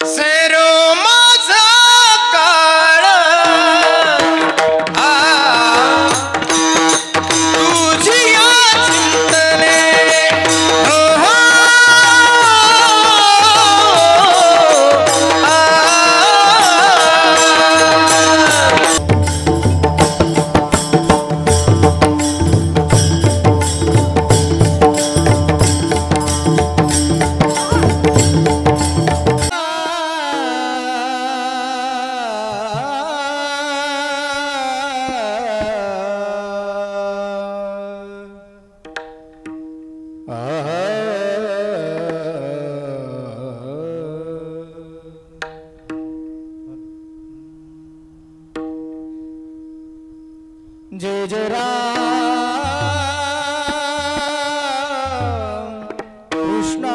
Sero माझा काळ तुझी या चिंतने हो हो जय जय राम कृष्ण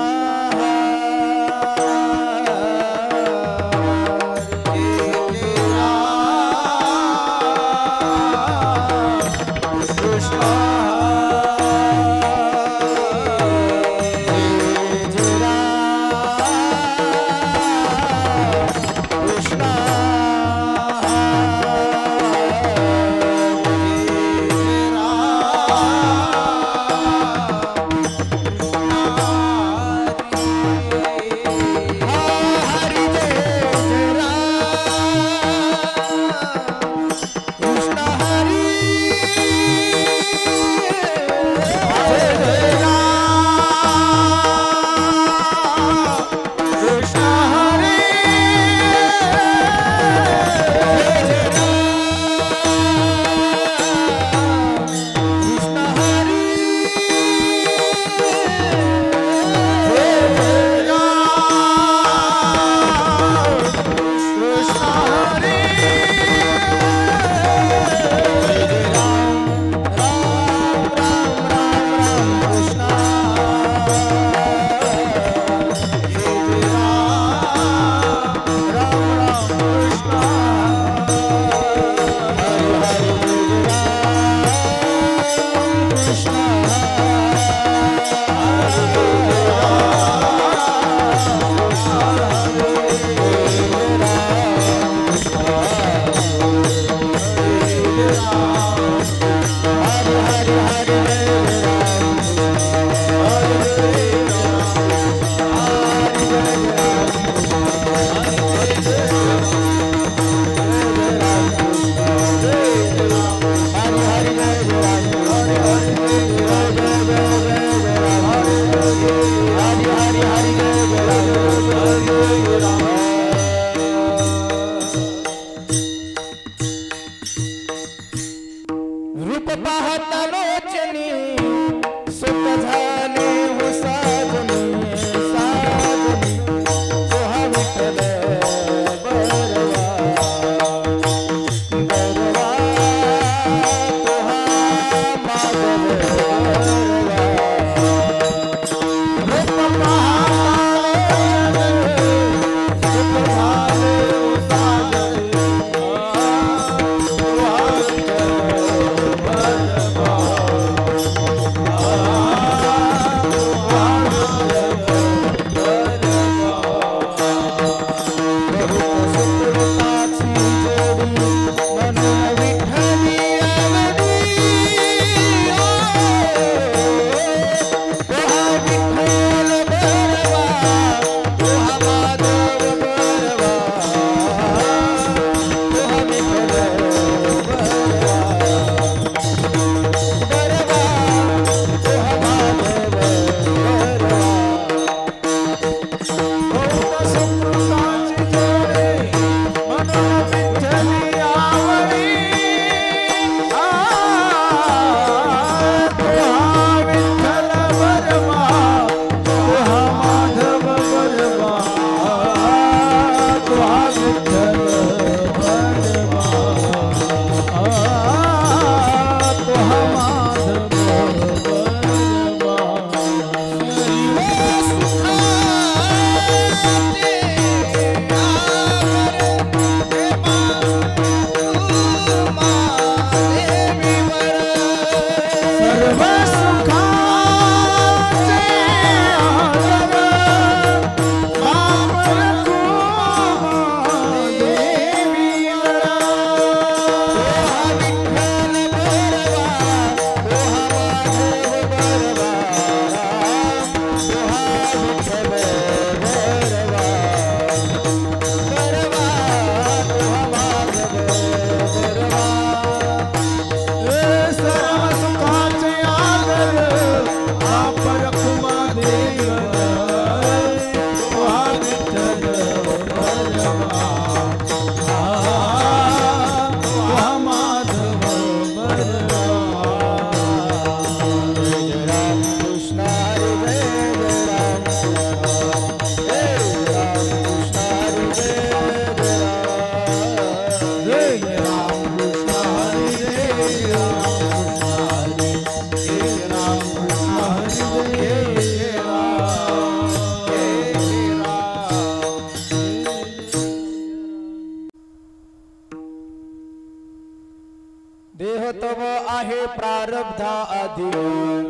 तव आहे प्रारब्धा आधी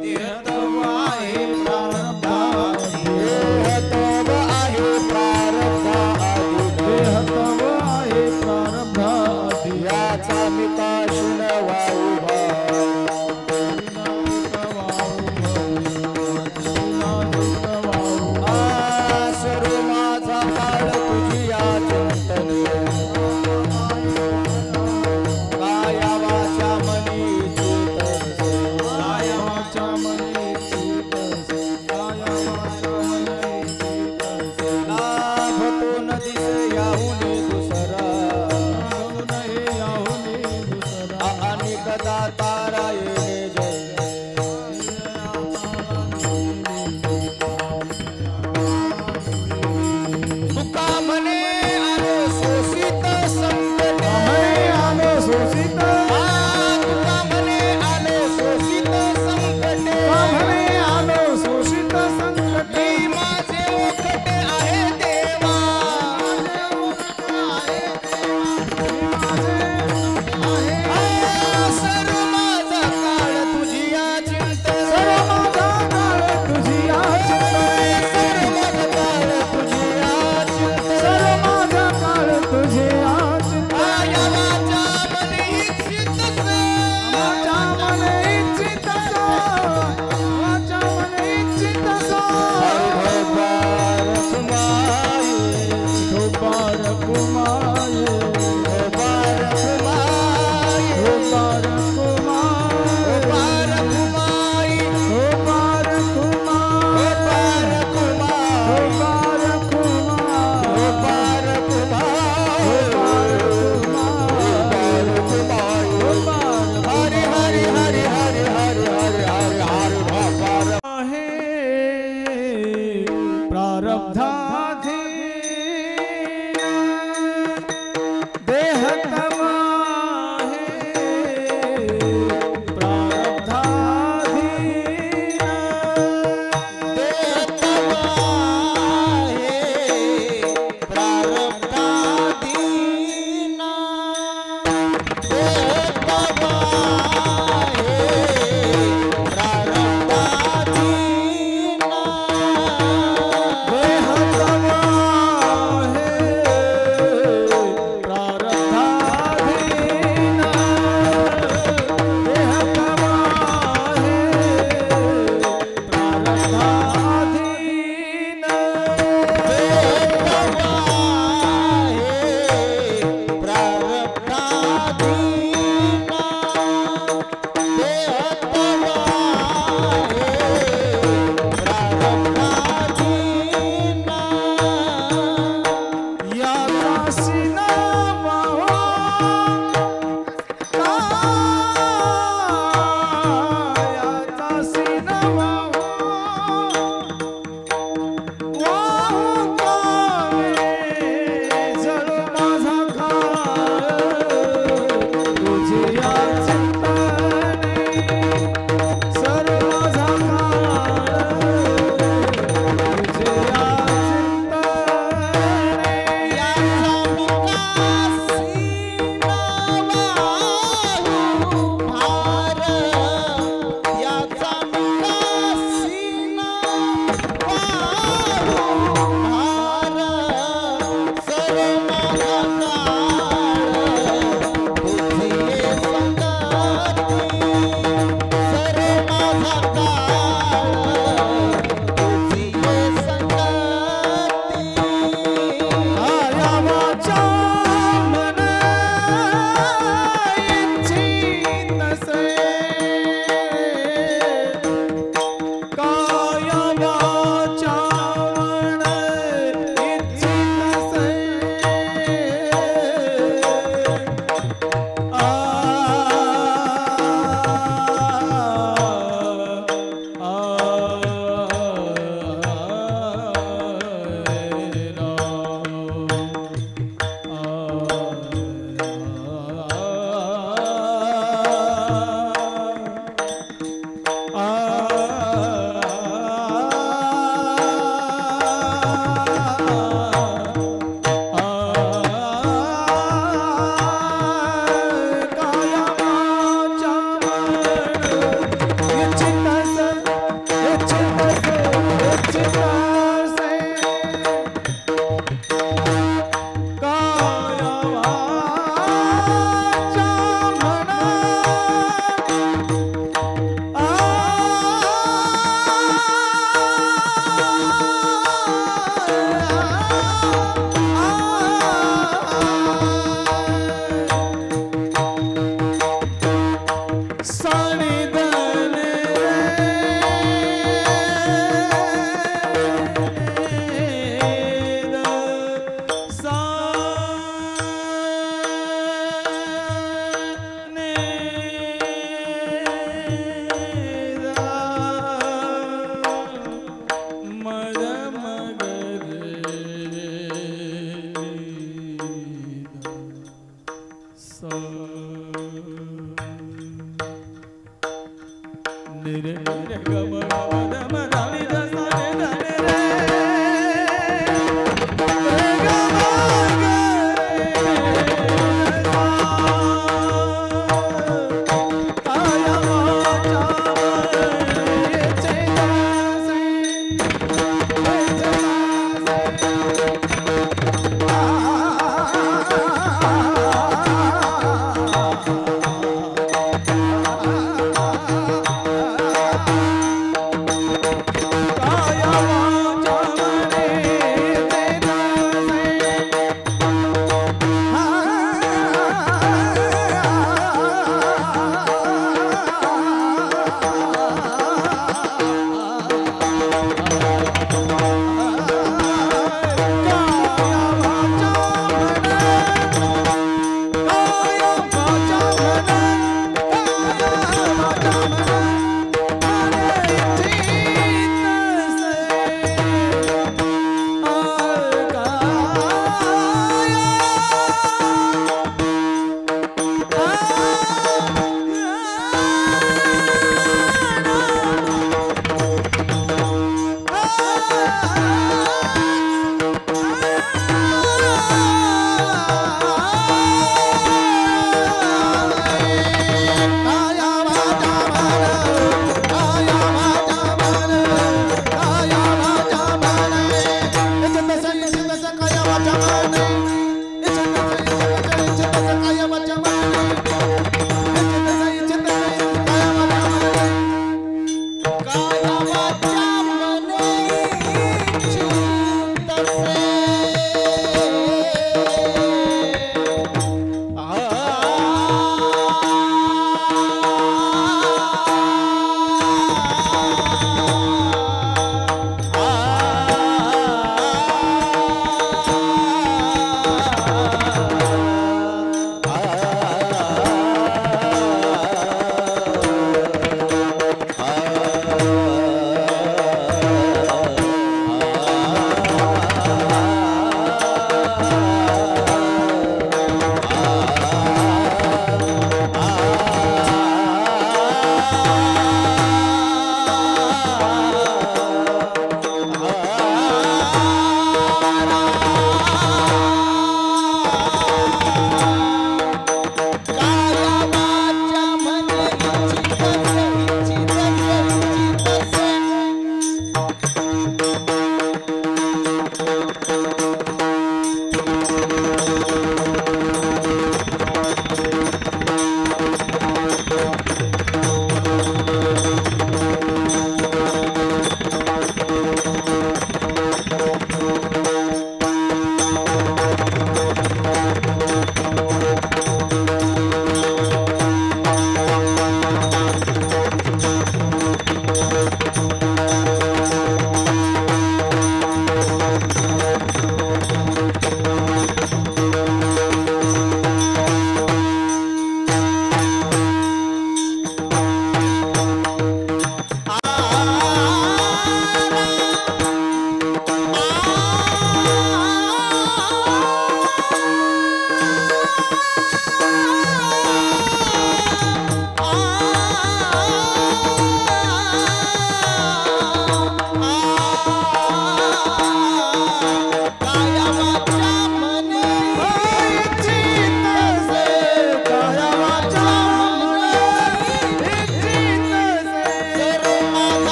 देह तव आहे प्रारब्धा आधी देह तव आहे प्रारब्धा आधी देह तव आहे प्रारब्धा आधी याचा मिकाशन वाऊभा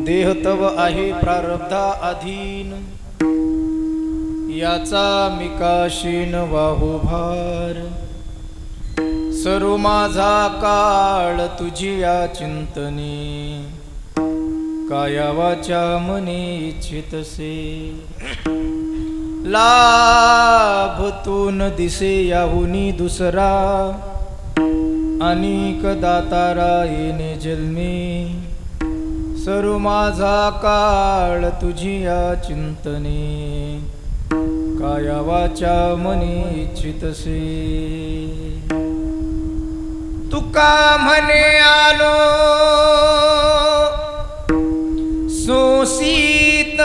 देह तव आहे प्रारब्धा अधीन, याचा मिकाशीन वाहू भार. सर्व माझा काळ तुझी या चिंतने, काया वाचा मने इच्छितसे. लाभ तो न दिसे याहुनी दुसरा, अनेक दातारा येणे जन्मे. सर्व माझा काळ तुझी या चिंतने, काया वाचा मने इच्छितसे. तुका म्हणे आलो सोसीत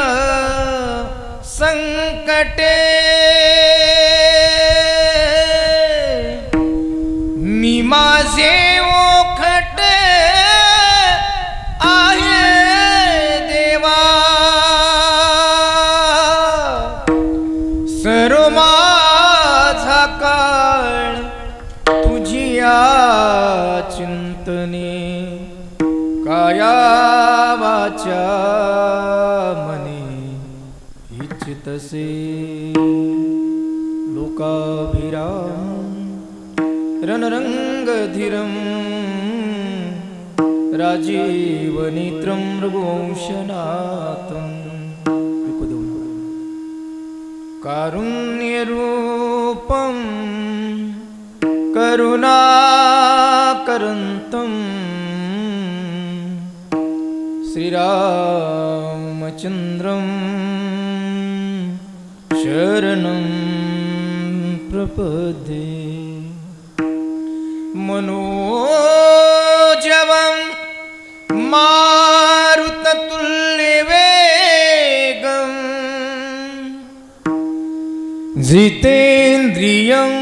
संकटे, मी माझे ओखटे आहे देवा. सर्व माझा काळ तुझी या चिंतने, काया वाचा मने इच्छितसे. लोकाभिराम रणरंगधीरं, राजीवनेत्रं रघुवंशनाथं. कारुण्यरूपं करुणाकरन्तं, श्रीरामचन्द्रं शरणं प्रपद्ये. मनोजवं मारुततुल्यवेगं, जितेन्द्रियं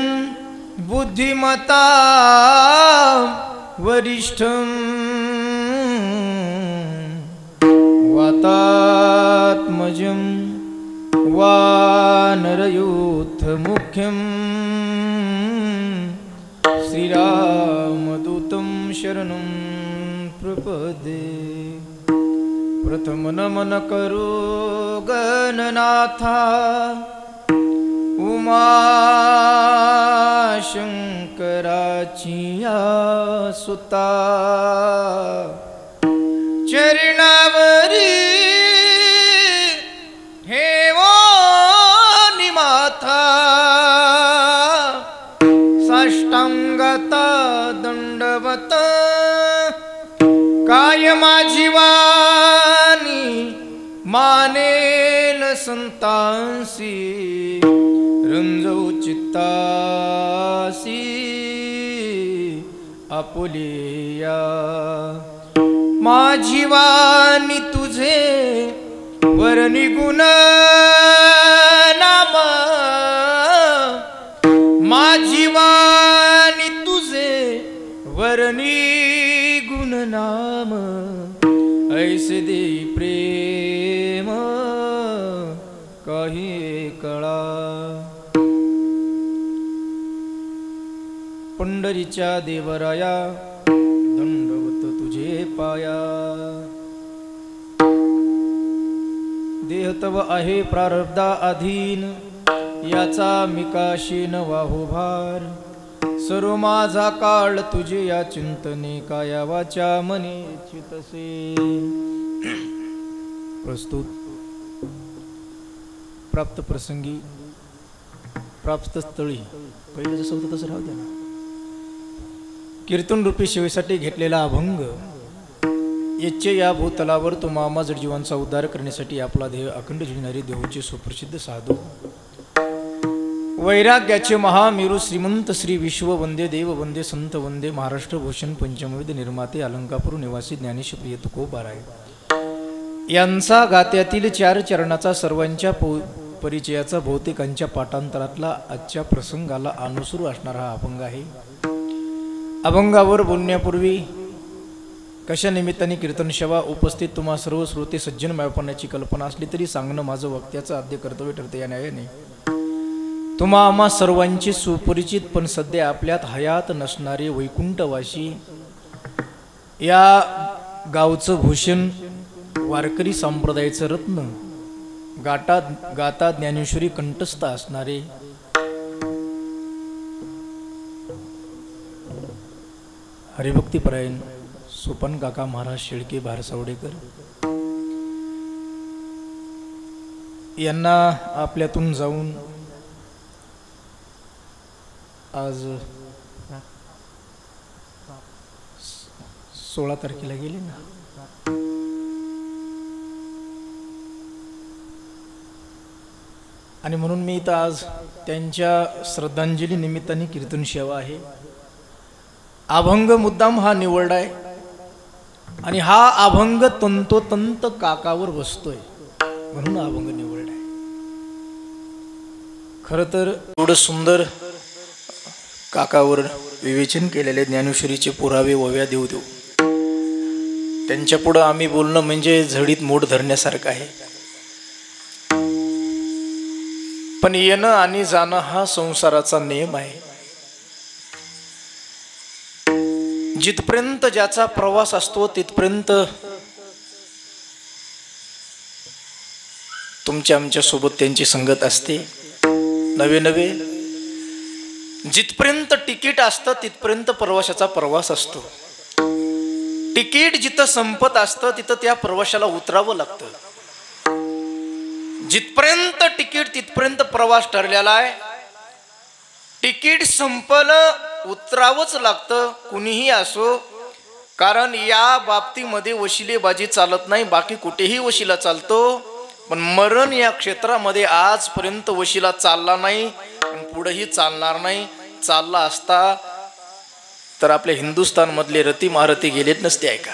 बुद्धिमता वरिष्ठं. वातात्मजं वानरयूथमुख्यं, श्रीरामदूतं शरणं प्रपद्ये. प्रथम नमन करो गणनाथा, उमाशंकराची या सुता. चरणावरी हेवो निमाथा, साष्टांगता दंडवत. काय माझी वाणी मानेल संतांसी, रंजौ चित्तासी आपुलिया. माझी वाणी तुझे वर्णी गुण नाम, माझी वाणी तुझे वर्णी गुण नाम. ऐसे दे प्रेम काही कळा. पंढरीच्या देवराया दंडवत तुझे पाया. देह तव आहे प्रारब्धा अधीन, याचा मिकाशीन वाहू भार. सर्व माझा काळ तुझे या चिंतने, काया वाचा मने इच्छितसे. प्रस्तुत प्राप्त प्रसंगी प्राप्त स्थळी पहिलं जसं होतं तसं राहू द्या. कीर्तन रूपी सेवेसाठी घेतलेला अभंग याचे या भूतलावर तो मामा जडजीवांचा उद्धार करण्यासाठी आपला देह अखंड झिजणारे देहूचे सुप्रसिद्ध साधू वैराग्याचे महामेरू श्रीमंत श्री विश्व वंदे देव वंदे संत वंदे महाराष्ट्र भूषण पंचमवेद निर्माते अलंकापूर निवासी ज्ञानेश प्रिय तुकोबाराय यांचा गात्यातील 4 चरणाचा सर्वांच्या परिचयाचा बहुतेकांच्या पाठांतरातला आजच्या प्रसंगाला अनुसरू असणारा हा अभंग आहे। अभंगावर बोलण्यापूर्वी कशा निमित्ताने कीर्तन सेवा उपस्थित तुम्हा सर्व श्रोते सज्जन मायपणाची कल्पना असली तरी सांगणं माझं वक्त्याचं आद्य कर्तव्य ठरते या न्यायाने। तुम्हा आम्हा सर्वांची सुपरिचित पण सध्या आपल्यात हयात नसणारे वैकुंठवासी या गावचं भूषण वारकरी संप्रदायाचं रत्न गाता ज्ञानेश्वरी कंठस्थ असणारे हरिभक्तीपरायण सोपन काका महाराज शेळके भारसावडेकर यांना आपल्यातून जाऊन आज 16 तारखेला गेले ना, आणि म्हणून मी इथं आज त्यांच्या श्रद्धांजली निमित्ताने कीर्तन सेवा आहे। अभंग मुद्दाम हा निवडलाय आणि हा अभंग तंतोतंत काकावर बसतोय म्हणून अभंग निवडलाय। खरं तर एवढं सुंदर काकावर विवेचन केलेले ज्ञानेश्वरीचे पुरावे वव्या देऊ देऊ त्यांच्या पुढं आम्ही बोलणं म्हणजे झडीत मोड धरण्यासारखं आहे। पण येणं आणि जाणं हा संसाराचा नियम आहे। जिथपर्यंत ज्याचा प्रवास असतो तिथपर्यंत तुमच्या आमच्या सोबत त्यांची संगत असते। नवे नवे जिथपर्यंत तिकीट असतं तिथपर्यंत प्रवासाचा प्रवास असतो। तिकीट जिथं संपत असतं तिथं त्या प्रवासाला उतरावं लागतं। जिथपर्यंत तिकीट तिथपर्यंत प्रवास ठरलेला आहे। तिकीट संपलं उतरावंच लागतं कुणीही असो, कारण या बाबतीमध्ये वशिलेबाजी चालत नाही। बाकी कुठेही वशिला चालतो, पण मरण या क्षेत्रामध्ये आजपर्यंत वशिला चालला नाही आणि पुढेही चालणार नाही। चालला असता तर आपल्या हिंदुस्थान मधले रती महारथी गेलेत नसते आहे का?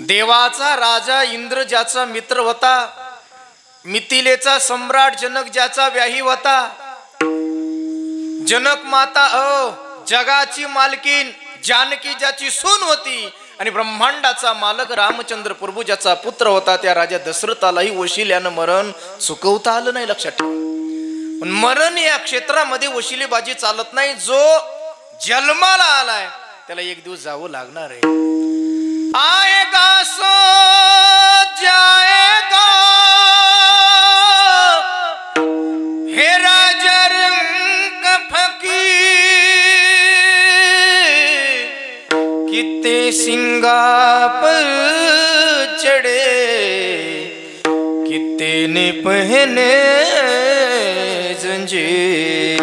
देवाचा राजा इंद्र ज्याचा मित्र होता, मिथिलेचा सम्राट जनक ज्याचा व्याही होता, जनक माता जगाची मालकीन जानकी ज्याची सून होती, आणि ब्रह्मांडाचा मालक रामचंद्र प्रभू ज्याचा पुत्र होता, त्या राजा दशरथालाही वशिल्यानं मरण चुकवता आलं नाही। लक्षात ठेवा, पण मरण या क्षेत्रामध्ये वशिलेबाजी चालत नाही। जो जन्माला आलाय त्याला एक दिवस जावं लागणार आहे। आएगा सो जाएगा हे राजा रंग फकीर, कितने सिंगा पर चढ़े कितने पहने जंजीर।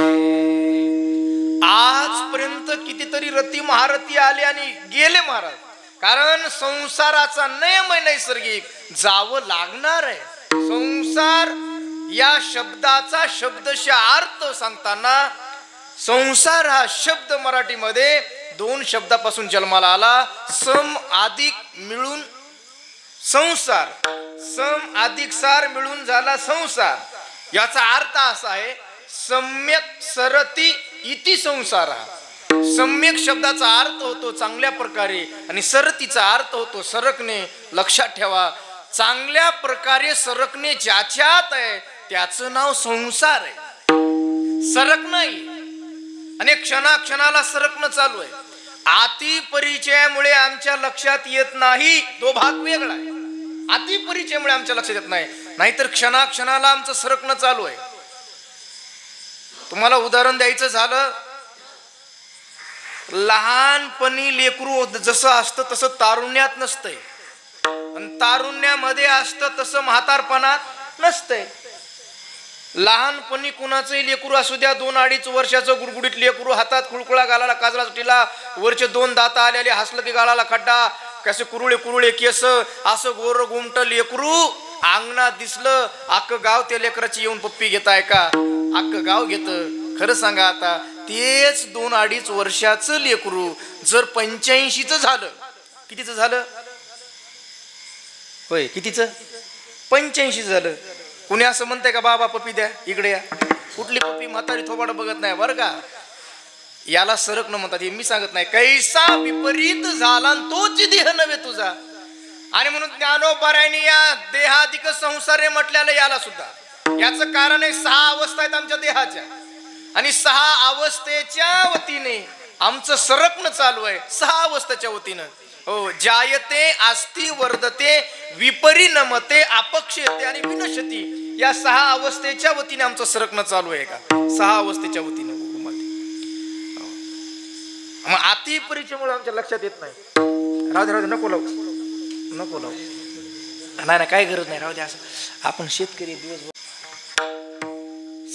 आजपर्यंत कितीतरी रती महारथी आले आणि गेले महाराज, कारण संसाराचा नियम आहे नैसर्गिक, जावं लागणार आहे। संसार या शब्दाचा शब्दशः अर्थ सांगताना संसार हा शब्द मराठीमध्ये 2 शब्दापासून जन्माला आला। सम अधिक मिळून संसार, सम अधिक सार मिळून झाला संसार। याचा अर्थ असा आहे सम्यक सरती इति संसार। सम्यक शब्दाचा अर्थ होतो चांगल्या प्रकारे आणि सरतीचा अर्थ होतो सरकणे। लक्षात ठेवा, चांगल्या प्रकारे सरकणे ज्याच्यात आहे त्याचं नाव संसार आहे, सरक नाही। आणि क्षणाक्षणाला सरकणं चालू आहे। अति परिचयामुळे आमच्या लक्षात येत नाही, तो भाग वेगळा आहे। अति परिचयामुळे आमच्या लक्षात येत नाही, नाहीतर क्षणाक्षणाला आमचं सरकणं चालू आहे। तुम्हाला उदाहरण द्यायचं झालं, लहानपणी लेकरू जसं असतं तसं तारुण्यात नसतंय, आणि तारुण्यामध्ये असतं तसं म्हातारपणात नसतंय। लहानपणी कुणाचंही लेकरू असू द्या, 2-2.5 वर्षाचं गुडगुडीत लेकरू, हातात खुळखुळा, गालाला काजळा सुटीला, वरचे 2 दात आलेले, हसलं की गाळाला खड्डा, कसे कुरुळे कुरुळे केस, असं गोर गुमट लेकरू अंगणात दिसलं, अख्खं गाव त्या लेकराची येऊन पप्पी घेताय का? अख्खं गाव घेतं. खरं सांगा आता, तेच 2-2.5 वर्षाचं लेकरू जर 85चं झालं, कितीचं झालं होय? कितीचं? 85 झालं. कुणी असं म्हणतंय का बाबा पप्पी द्या, इकडे या? कुठली पप्पी? म्हातारी थोबाड बघत नाही बरं का. याला सरक न म्हणतात, हे मी सांगत नाही. कैसा विपरीत झाला तोच देह नव्हे तुझा. आणि म्हणून ज्ञानोबारायने या देहाधिक संसारे म्हटल्याला याला सुद्धा. याचं कारण आहे 6 अवस्था आहेत आमच्या देहाच्या, आणि 6 अवस्थेच्या वतीने आमचं सरकणं चालू आहे. 6 अवस्थेच्या वतीनं. हो, जायते, आस्ती, वर्धते, विपरिणमते, अपक्षयते आणि विनशती, या 6 अवस्थेच्या वतीने आमचं सरकणं चालू आहे का? 6 अवस्थेच्या वतीने. मग अति परिचयमुळे आमच्या लक्षात येत नाही. राहू दे, नको लावू, नको लावू. नाही, काय गरज नाही, राहू दे. असं आपण शेतकरी दिवसभर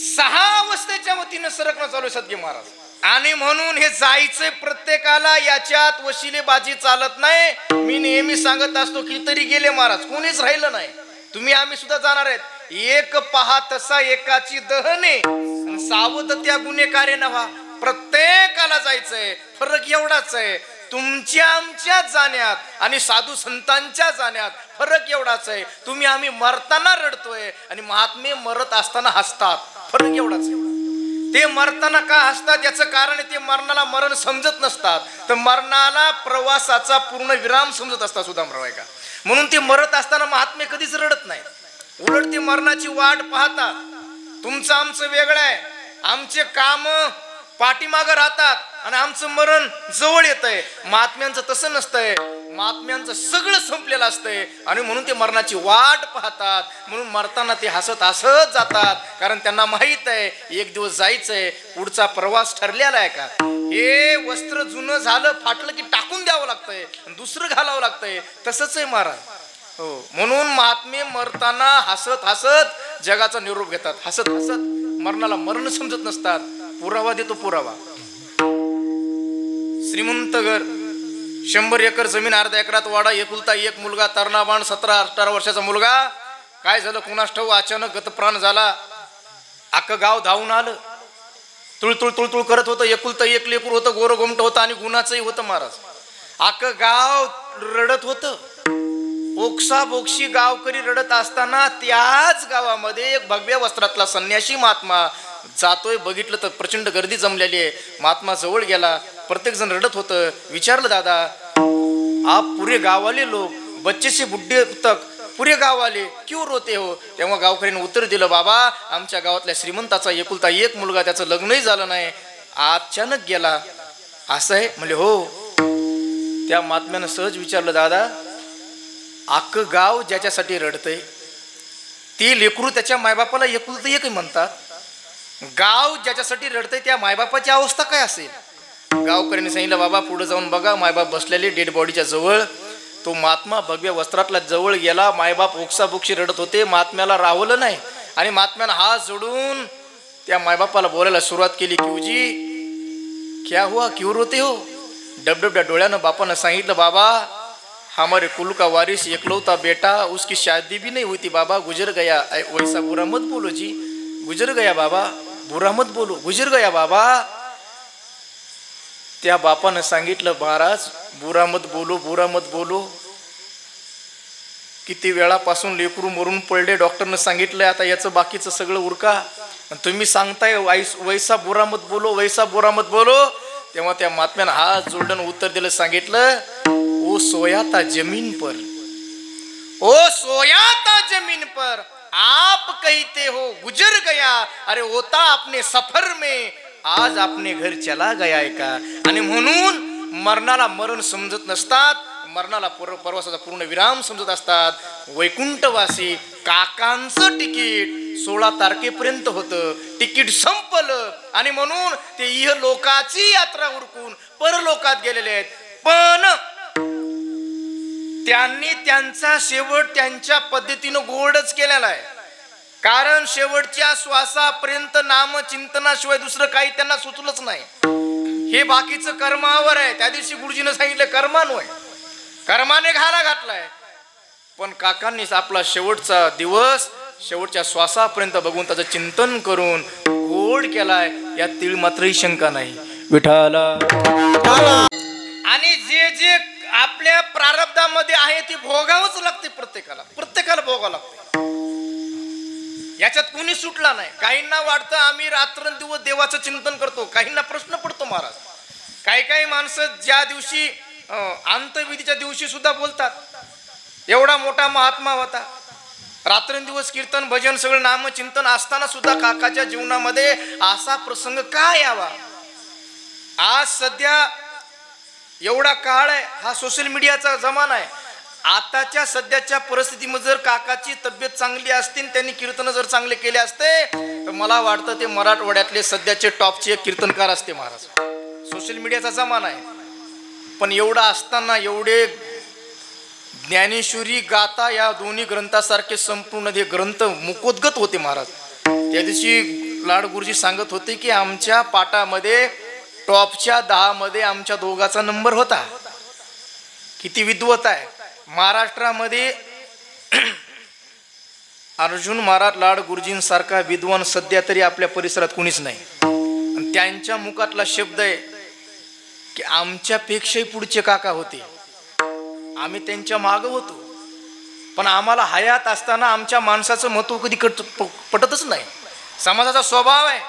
6 अवस्थेच्या वतीनं सरकणं चालू आहे सद्गुरू महाराज. आणि म्हणून हे जायचंय प्रत्येकाला, याच्यात वशिलेबाजी चालत नाही. मी नेहमी सांगत असतो की तरी गेले महाराज, कोणीच राहिलं नाही. तुम्ही आम्ही सुद्धा जाणार आहेत. एक पहा तसा एकाची दहने, सावध त्या गुन्हेगारे नव्हा. प्रत्येकाला जायचंय. फरक एवढाच आहे, तुमच्या आमच्या जाण्यात आणि साधू संतांच्या जाण्यात फरक एवढाच आहे. तुम्ही आम्ही मरताना रडतोय आणि महात्मे मरत असताना हसतात. फरक एवढाच आहे. ते मरताना का हसतात याचं कारण आहे, ते मरणाला मरण समजत नसतात, तर मरणाला प्रवासाचा पूर्ण विराम समजत असतात सुदामराव आहे का. म्हणून ते मरत असताना महात्मे कधीच रडत नाही, उलट ते मरणाची वाट पाहतात. तुमचं आमचं वेगळं आहे. आमचे काम पाठीमागं राहतात आणि आमचं मरण जवळ येतंय. महात्म्यांचं तसं नसतंय. महात्म्यांचं सगळं संपलेलं असतंय आणि म्हणून ते मरणाची वाट पाहतात. म्हणून मरताना ते हसत हसत जातात, कारण त्यांना माहित आहे एक दिवस जायचंय, पुढचा प्रवास ठरलेला आहे का. हे वस्त्र जुनं झालं, फाटलं की टाकून द्यावं लागतंय, दुसरं घालावं लागतंय. तसंच आहे महाराज. हो, म्हणून महात्मे मरताना हसत हसत जगाचा निरोप घेतात. हसत हसत मरणाला मरण समजत नसतात. पुरावा देतो, पुरावा. श्रीमंत घर, 100 एकर जमीन, अर्ध्या एकरात वाडा, एकुलता एक मुलगा, तरणा-बाण, 17-18 वर्षाचा मुलगा. काय झालं कुणास ठाऊक, अचानक गतप्राण झाला. अख्खं गाव धावून आलं. तुळतुळ तुळतुळ करत होतं. एकुलता एक लेकूर होतं, गोरगोमट होतं आणि गुणाचंही होतं महाराज. अख्खं गाव रडत होतं. ओक्सा बोक्षी गावकरी रडत असताना त्याच गावामध्ये एक भगव्या वस्त्रातला संन्यासी महात्मा जातोय. बघितलं तर प्रचंड गर्दी जमलेली आहे. महात्मा जवळ गेला. प्रत्येक जण रडत होतं. विचारलं, दादा आप पुरे गाव वाले लोग, बच्चे से बुड्ढे तक पुरे गाव वाले क्यों रोते हो? तेव्हा गावकऱ्यांनी उत्तर दिलं, बाबा आमच्या गावातल्या श्रीमंताचा एकुलता एक मुलगा, त्याचं लग्नही झालं नाही, अचानक गेला. असं आहे म्हणजे? हो. त्या महात्म्यानं सहज विचारलं, दादा अख्खं गाव ज्याच्यासाठी रडतंय, ती लेकरू त्याच्या मायबापाला एकुलता एक म्हणतात. गाव ज्याच्यासाठी रडतंय त्या मायबापाची अवस्था काय असेल? गावकऱ्यांनी सांगितलं, बाबा पुढे जाऊन बघा. मायबाप बसलेले डेड बॉडीच्या जवळ. तो महात्मा भगव्या वस्त्रातला जवळ गेला. मायबाप ओक्साबोक्षी रडत होते. महात्म्याला राहवलं नाही आणि महात्म्यानं हात जोडून त्या मायबापाला बोलायला सुरुवात केली, क्यूजी क्या हुआ, क्यों रोते हो? डबडबड्या डोळ्यानं बापानं सांगितलं, बाबा हमारे कुल का वारिस एकलौता बेटा, उसकी शादी भी नहीं हुई थी बाबा, गुजर गया. वैसा बुरा मत बोलो जी, गुजर गया बाबा, बुरा मत बोलो, गुजर गया बाबा. त्या बापानं सांगितलं, महाराज बुरा मत बोलो, बुरा मत बोलो. किती वेळापासून लेकरू मरून पडले. डॉक्टरनं सांगितलं आता याचं बाकीचं सगळं उरका, तुम्ही सांगताय वैसा बुरा मत बोलो, वैसा बुरा मत बोलो. तेव्हा त्या महात्म्यानं हात जोडून उत्तर दिलं, सांगितलं, ओ सोया था जमीन पर, ओ सोया था जमीन पर, आप कहते हो गुजर गया, अरे होता अपने सफर में, आज अपने घर चला गया आहे का. आणि म्हणून मरणाला मरण समजत नसतात, मरणाला प्रवासाचा पूर्ण विराम समजत असतात. वैकुंठवासी काकांचं तिकीट 16 तारखेपर्यंत होतं. तिकीट संपलं आणि म्हणून ते इहलोकाची यात्रा उरकून परलोकात गेलेले आहेत. पण त्यांनी त्यांचा शेवट त्यांच्या पद्धतीनं गोडच केलेला आहे. कारण शेवटच्या श्वासापर्यंत नाम चिंतनाशिवाय दुसरं काही त्यांना सुचलंच नाही। हे बाकीचं कर्मावर आहे। त्या दिवशी गुरुजीनं सांगितलं कर्मान्वय, कर्माने घाला घातलाय, पण काकांनीच आपला शेवटचा दिवस शेवटच्या श्वासापर्यंत भगवंताचं चिंतन करून गोड केलाय, यात तीळ मात्रही शंका नाही। विठाला आणि जे जे आपल्या प्रारब्धामध्ये आहे ती भोगावंच लागते, प्रत्येकाला भोगावं लागते, याच्यात कुणी सुटला नाही। काहींना वाटतं आम्ही रात्रंदिवस देवाचं चिंतन करतो, काहींना प्रश्न पडतो महाराज, काही माणसं ज्या दिवशी अंतविधीच्या दिवशी सुद्धा बोलतात, एवढा मोठा महात्मा होता, रात्रंदिवस कीर्तन भजन सगळं नामचिंतन असताना सुद्धा काकाच्या जीवनामध्ये असा प्रसंग का यावा? आज सध्या एवढा काळ आहे, हा सोशल मीडियाचा जमाना आहे, आताच्या सध्याच्या परिस्थितीमध्ये जर काकाची तब्येत चांगली असती, त्यांनी कीर्तन जर चांगले केले असते तर मला वाटतं ते मराठवाड्यातले सध्याचे टॉपचे कीर्तनकार असते महाराज। सोशल मीडियाचा जमाना आहे, पण एवढा असताना एवढे ज्ञानेश्वरी गाथा या दोन्ही ग्रंथासारखे संपूर्ण हे ग्रंथ मुकोद्गत होते महाराज। त्या दिवशी लाड गुरुजी सांगत होते की आमच्या पाठामध्ये टॉपच्या 10 मध्ये आमच्या दोघाचा नंबर होता। किती विद्वत आहे महाराष्ट्रामध्ये। अर्जुन महाराज लाड गुरुजींसारखा विद्वान सध्या तरी आपल्या परिसरात कुणीच नाही, आणि त्यांच्या मुखातला शब्द आहे की आमच्यापेक्षाही पुढचे काका होते, आम्ही त्यांच्या मागं होतो, पण आम्हाला हयात असताना आमच्या माणसाचं महत्व कधी पटतच नाही। समाजाचा स्वभाव आहे,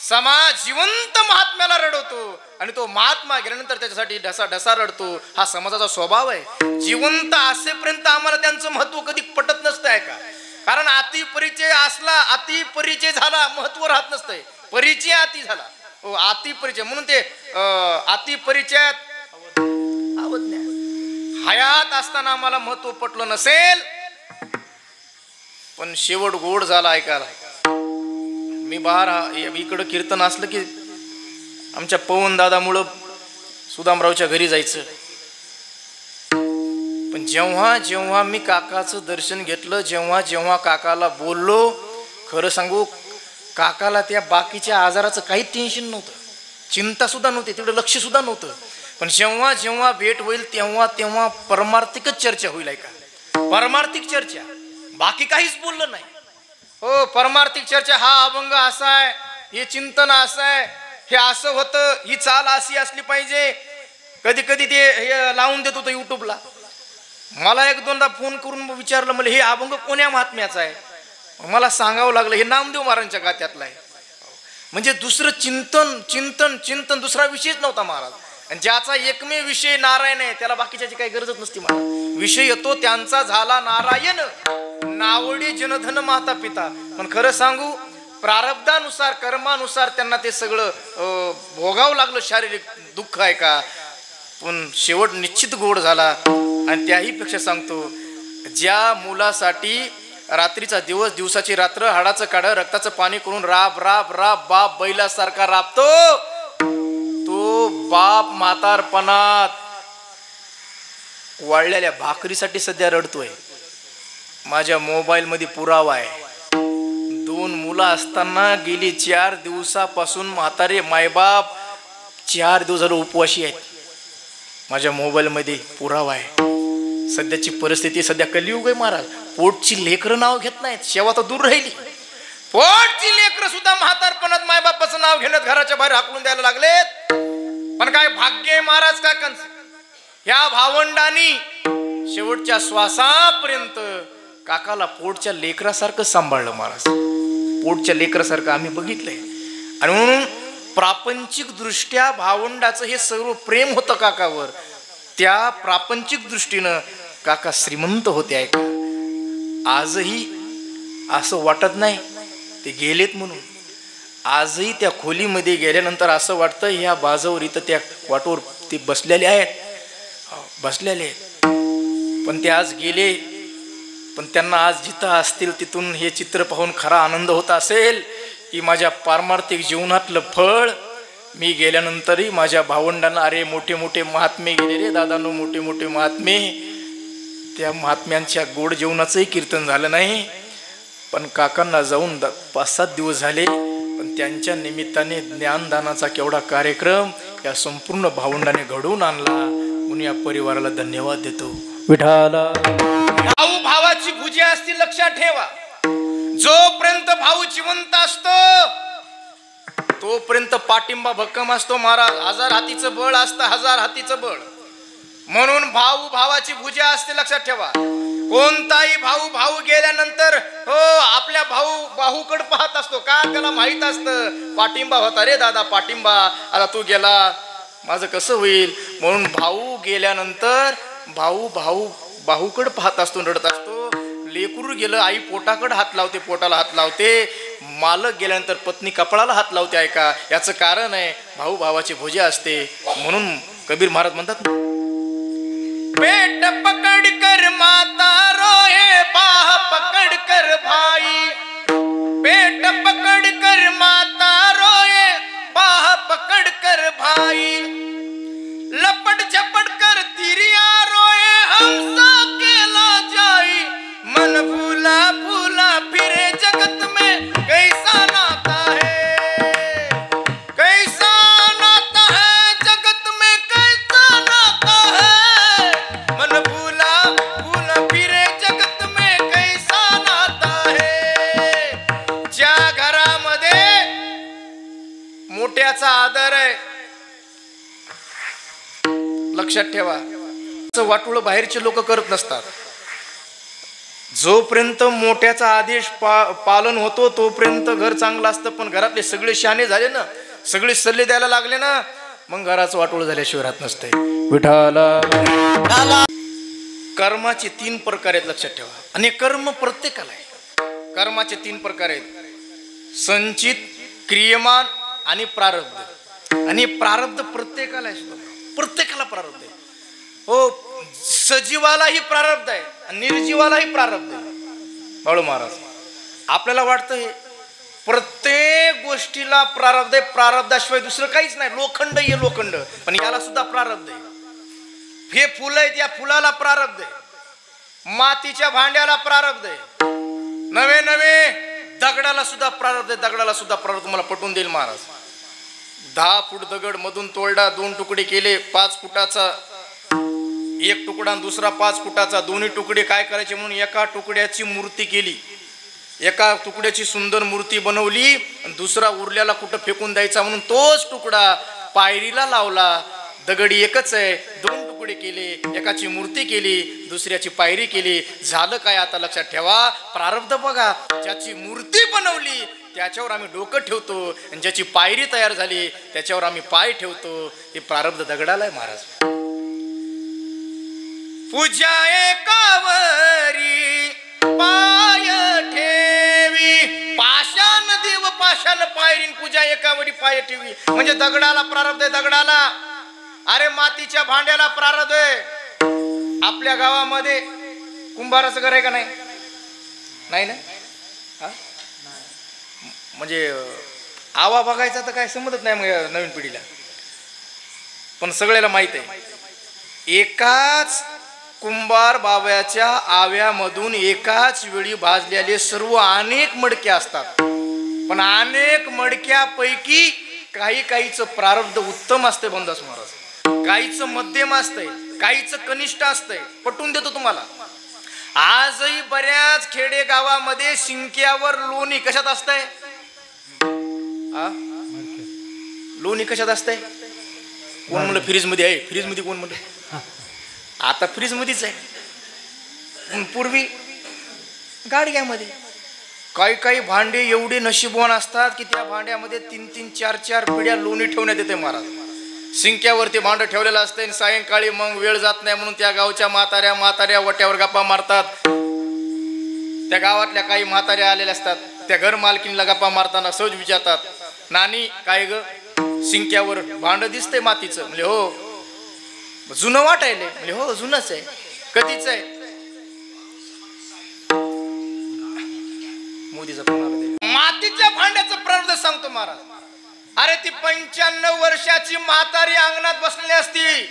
समाज जिवंत महात्म्याला रडवतो आणि तो महात्मा गेल्यानंतर त्याच्यासाठी ढसा रडतो, हा समाजाचा स्वभाव आहे। जिवंत असेपर्यंत आम्हाला त्यांचं महत्व कधी पटत नसतं आहे का? कारण अति परिचय असला, अति परिचय झाला महत्व राहत नसतंय, परिचय अति झाला, अति परिचय म्हणून ते अति परिचयात अवज्ञा। हयात असताना आम्हाला महत्व पटलं नसेल, पण शेवट गोड झाला ऐकायला। मी बाहेर इकडं कीर्तन असलं की आमच्या पवन दादामुळं सुदामरावच्या घरी जायचं, पण जेव्हा जेव्हा मी काकाचं दर्शन घेतलं, जेव्हा जेव्हा काकाला बोललो, खरं सांगू काकाला त्या बाकीच्या आजाराचं काही टेन्शन नव्हतं, चिंता सुद्धा नव्हती, तिकडं लक्ष सुद्धा नव्हतं, पण जेव्हा जेव्हा भेट होईल तेव्हा तेव्हा परमार्थिकच चर्चा होईल ऐका, परमार्थिक चर्चा, बाकी काहीच बोललं नाही। हो, परमार्थिक चर्चा, हा अभंग असा आहे, हे चिंतन असं आहे, हे असं होतं, ही चाल अशी असली पाहिजे। कधी कधी ते हे लावून देत होतं युट्यूबला, मला 1-2दा फोन करून विचारलं, मला हे अभंग कोण्या महात्म्याचा आहे? मला सांगावं लागलं हे नामदेव महाराजांच्या गात्यातला आहे। म्हणजे दुसरं चिंतन चिंतन चिंतन दुसरा विषयच नव्हता महाराज, आणि ज्याचा एकमेव विषय नारायण आहे त्याला बाकीच्याची काही गरजच नसती महाराज। विषय येतो त्यांचा झाला नारायण, नावडी जनधन माता पिता। पण खरं सांगू प्रारब्धानुसार कर्मानुसार त्यांना ते सगळं भोगावं लागलं, शारीरिक दुःख आहे का, पण शेवट निश्चित गोड झाला। आणि त्याही पेक्षा सांगतो, ज्या मुलासाठी रात्रीचा दिवस दिवसाची रात्र हाडाचं काढ रक्ताचं पाणी करून राब राब राब बाप बैलासारखा राबतो, तो बाप म्हातारपणात वाळलेल्या भाकरीसाठी सध्या रडतोय। माझ्या मोबाईल मध्ये पुरावा आहे, 2 मुलं असताना गेली 4 दिवसापासून म्हातारे मायबाप 4 दिवस झालं उपवाशी आहेत। माझ्या मोबाईल मध्ये पुरावा आहे। सध्याची परिस्थिती, सध्या कलियुग आहे महाराज, पोटची लेकरं नाव घेत नाहीत, सेवा तर दूर राहिली, पोटची लेकरं सुद्धा म्हातारपणात मायबापाचं नाव घेण्यात घराच्या बाहेर हाकलून द्यायला लागलेत। पण काय भाग्य आहे महाराज काकांचं, ह्या भावंडांनी शेवटच्या श्वासापर्यंत काकाला पोटच्या लेकरासारखं सांभाळलं महाराज, पोटच्या लेकरासारखं आम्ही बघितलंय। आणि म्हणून प्रापंचिक दृष्ट्या भावंडाचं हे सर्व प्रेम होतं काकावर, त्या प्रापंचिक दृष्टीनं काका श्रीमंत होते आहे का? आजही असं वाटत नाही ते गेलेत म्हणून, आजही त्या खोलीमध्ये गेल्यानंतर असं वाटतं ह्या बाजावर इथं त्या वाटोवर ते बसलेले आहेत, पण ते आज गेले। पण त्यांना आज जिथं असतील तिथून हे चित्र पाहून खरा आनंद होत असेल की माझ्या पारमार्थिक जीवनातलं फळ मी गेल्यानंतरही माझ्या भावंडांना, अरे मोठे मोठे महात्मे गेले रे दादांनो, मोठे मोठे महात्मे, त्या महात्म्यांच्या गोड जीवनाचंही कीर्तन झालं नाही, पण काकांना जाऊन 5-7 दिवस झाले, पण त्यांच्या निमित्ताने ज्ञानदानाचा केवढा कार्यक्रम या संपूर्ण भावंडाने घडवून आणला, म्हणून या परिवाराला धन्यवाद देतो. विठाला भाऊ भावाची भुजी असती, लक्षात ठेवा. जोपर्यंत भाऊ जिवंत असतो तोपर्यंत पाठिंबा भक्कम असतो महाराज. 1000 हातीचं बळ असतं, 1000 हातीचं बळ. म्हणून भाऊ भावाची भुजा असते, लक्षात ठेवा. कोणताही भाऊ भाऊ गेल्यानंतर हो आपल्या भाऊकडे पाहत असतो, का त्याला माहित असतं पाठिंबा होता रे दादा, पाठिंबा. आता तू गेला माझं कसं होईल. म्हणून भाऊ गेल्यानंतर भाऊकडे पाहत असतो, रडत असतो. लेकरू गेलं आई पोटाकडे हात लावते, पोटाला हात लावते. मालक गेल्यानंतर पत्नी कपाळाला हात लावते. ऐका, याचं कारण आहे भाऊ भावाची भुजा असते. म्हणून कबीर महाराज म्हणतात, पेट पकड़ कर माता रोए, बाह पकड़ कर भाई. पेट पकड़ कर माता रोए, बाह पकड़ कर भाई. लपट झपट कर तिरिया रोए, हमसा केला जाई. मन भूला भूला फिरे जगत में कैसा नाता है, कैसा नाता है जगत में, कैसा नाता है. मन भूला भूला फिरे जगत में कैसा नाता है. ज्या घरामध्ये मोठ्याचा आदर आहे, लक्षात ठेवा, वाटोळं बाहेरचे लोक करत नसतात. जोपर्यंत मोठ्याचा आदेश पालन होतो तोपर्यंत घर चांगलं असतं. पण घरातले सगळे शहाणे झाले ना, सगळे सल्ले द्यायला लागले ना, मग घराचं वाटोळ झाल्याशिवाय राहत नसते. विठाला कर्माचे 3 प्रकार आहेत, लक्षात ठेवा. आणि कर्म प्रत्येकाला आहे. कर्माचे 3 प्रकार आहेत, संचित, क्रियमान आणि प्रारब्ध. आणि प्रारब्ध प्रत्येकाला आहे, प्रत्येकाला प्रारब्ध आहे. हो, सजीवालाही प्रारब्ध आहे आणि निर्जीवालाही प्रारब्ध आहे. बाळू महाराज, आपल्याला वाटतं हे प्रत्येक गोष्टीला प्रारब्ध आहे, प्रारब्धाशिवाय दुसरं काहीच नाही. लोखंड ये लोखंड, पण याला सुद्धा प्रारब्ध आहे. हे फुलं आहेत, या फुलाला प्रारब्ध आहे. मातीच्या भांड्याला प्रारब्ध आहे. नवे नवे दगडाला सुद्धा प्रारब्ध आहे. दगडाला सुद्धा प्रारब्ध तुम्हाला पटवून देईल महाराज. 10 फूट दगड मधून तोडला, 2 तुकडे केले, 5 फुटाचा एक तुकडा आणि दुसरा 5 फुटाचा, दोन्ही तुकडे काय करायचे म्हणून एका तुकड्याची मूर्ती केली. एका तुकड्याची सुंदर मूर्ती बनवली आणि दुसरा उरल्याला कुठं फेकून द्यायचा म्हणून तोच तुकडा पायरीला लावला. दगडी एकच आहे, 2 तुकडे केले, एकाची मूर्ती केली, दुसऱ्याची पायरी केली. झालं काय आता लक्षात ठेवा, प्रारब्ध बघा. ज्याची मूर्ती बनवली त्याच्यावर आम्ही डोकं ठेवतो आणि ज्याची पायरी तयार झाली त्याच्यावर आम्ही पाय ठेवतो. हे प्रारब्ध दगडाला आहे महाराज. पूजा एकावरी पाय ठेवी, पाषाण देव पाषाण पायरीन, पूजा एकावरी पाय ठेवी. म्हणजे दगडाला प्रारब्ध आहे, दगडाला. अरे मातीच्या भांड्याला प्रारब्ध आहे. आपल्या गावामध्ये कुंभाराचं घर आहे का नाही? नाही ना. म्हणजे आवा बघायचा तर काय समजत नाही मग नवीन पिढीला, पण सगळ्याला माहित आहे. एकाच कुंभार बाबाच्या आव्यामधून एकाच वेळी भाजलेले सर्व अनेक मडके असतात. पण अनेक मडक्यापैकी काहीचं प्रारब्ध उत्तम असते बंदास महाराज, काहीचं मध्यम असतंय, काहीचं कनिष्ठ असतंय. पटवून देतो तुम्हाला. आजही बऱ्याच खेडे गावामध्ये शिंक्यावर लोणी कशात असतंय? लोणी कशात असतंय? कोण म्हणलं फ्रीज मध्ये आहे? फ्रीज मध्ये कोण म्हणलं? आता फ्रीज मध्येच आहे. पूर्वी गाडग्यामध्ये. काही भांडे एवढे नशीबवान असतात की त्या भांड्यामध्ये 3-3, 4-4 पिढ्या लोणी ठेवण्यात येते महाराज. शिंक्यावरती भांड ठेवलेलं असतं आणि सायंकाळी मग वेळ जात नाही म्हणून त्या गावच्या म्हाताऱ्या वट्यावर गप्पा मारतात. त्या गावातल्या काही म्हाताऱ्या आलेल्या असतात, त्या घर मालकीनला गप्पा मारताना सहज विचारतात, नानी काय ग शिंक्यावर भांड दिसतंय मातीचं? म्हणजे हो. जुनं वाटायले? म्हणजे हो जुनंच आहे. कधीच आहे? मोदीचा मातीच्या भांड्याचं प्रारब्ध सांगतो महाराज. अरे ती 95 वर्षाची म्हातारी अंगणात बसलेली असती,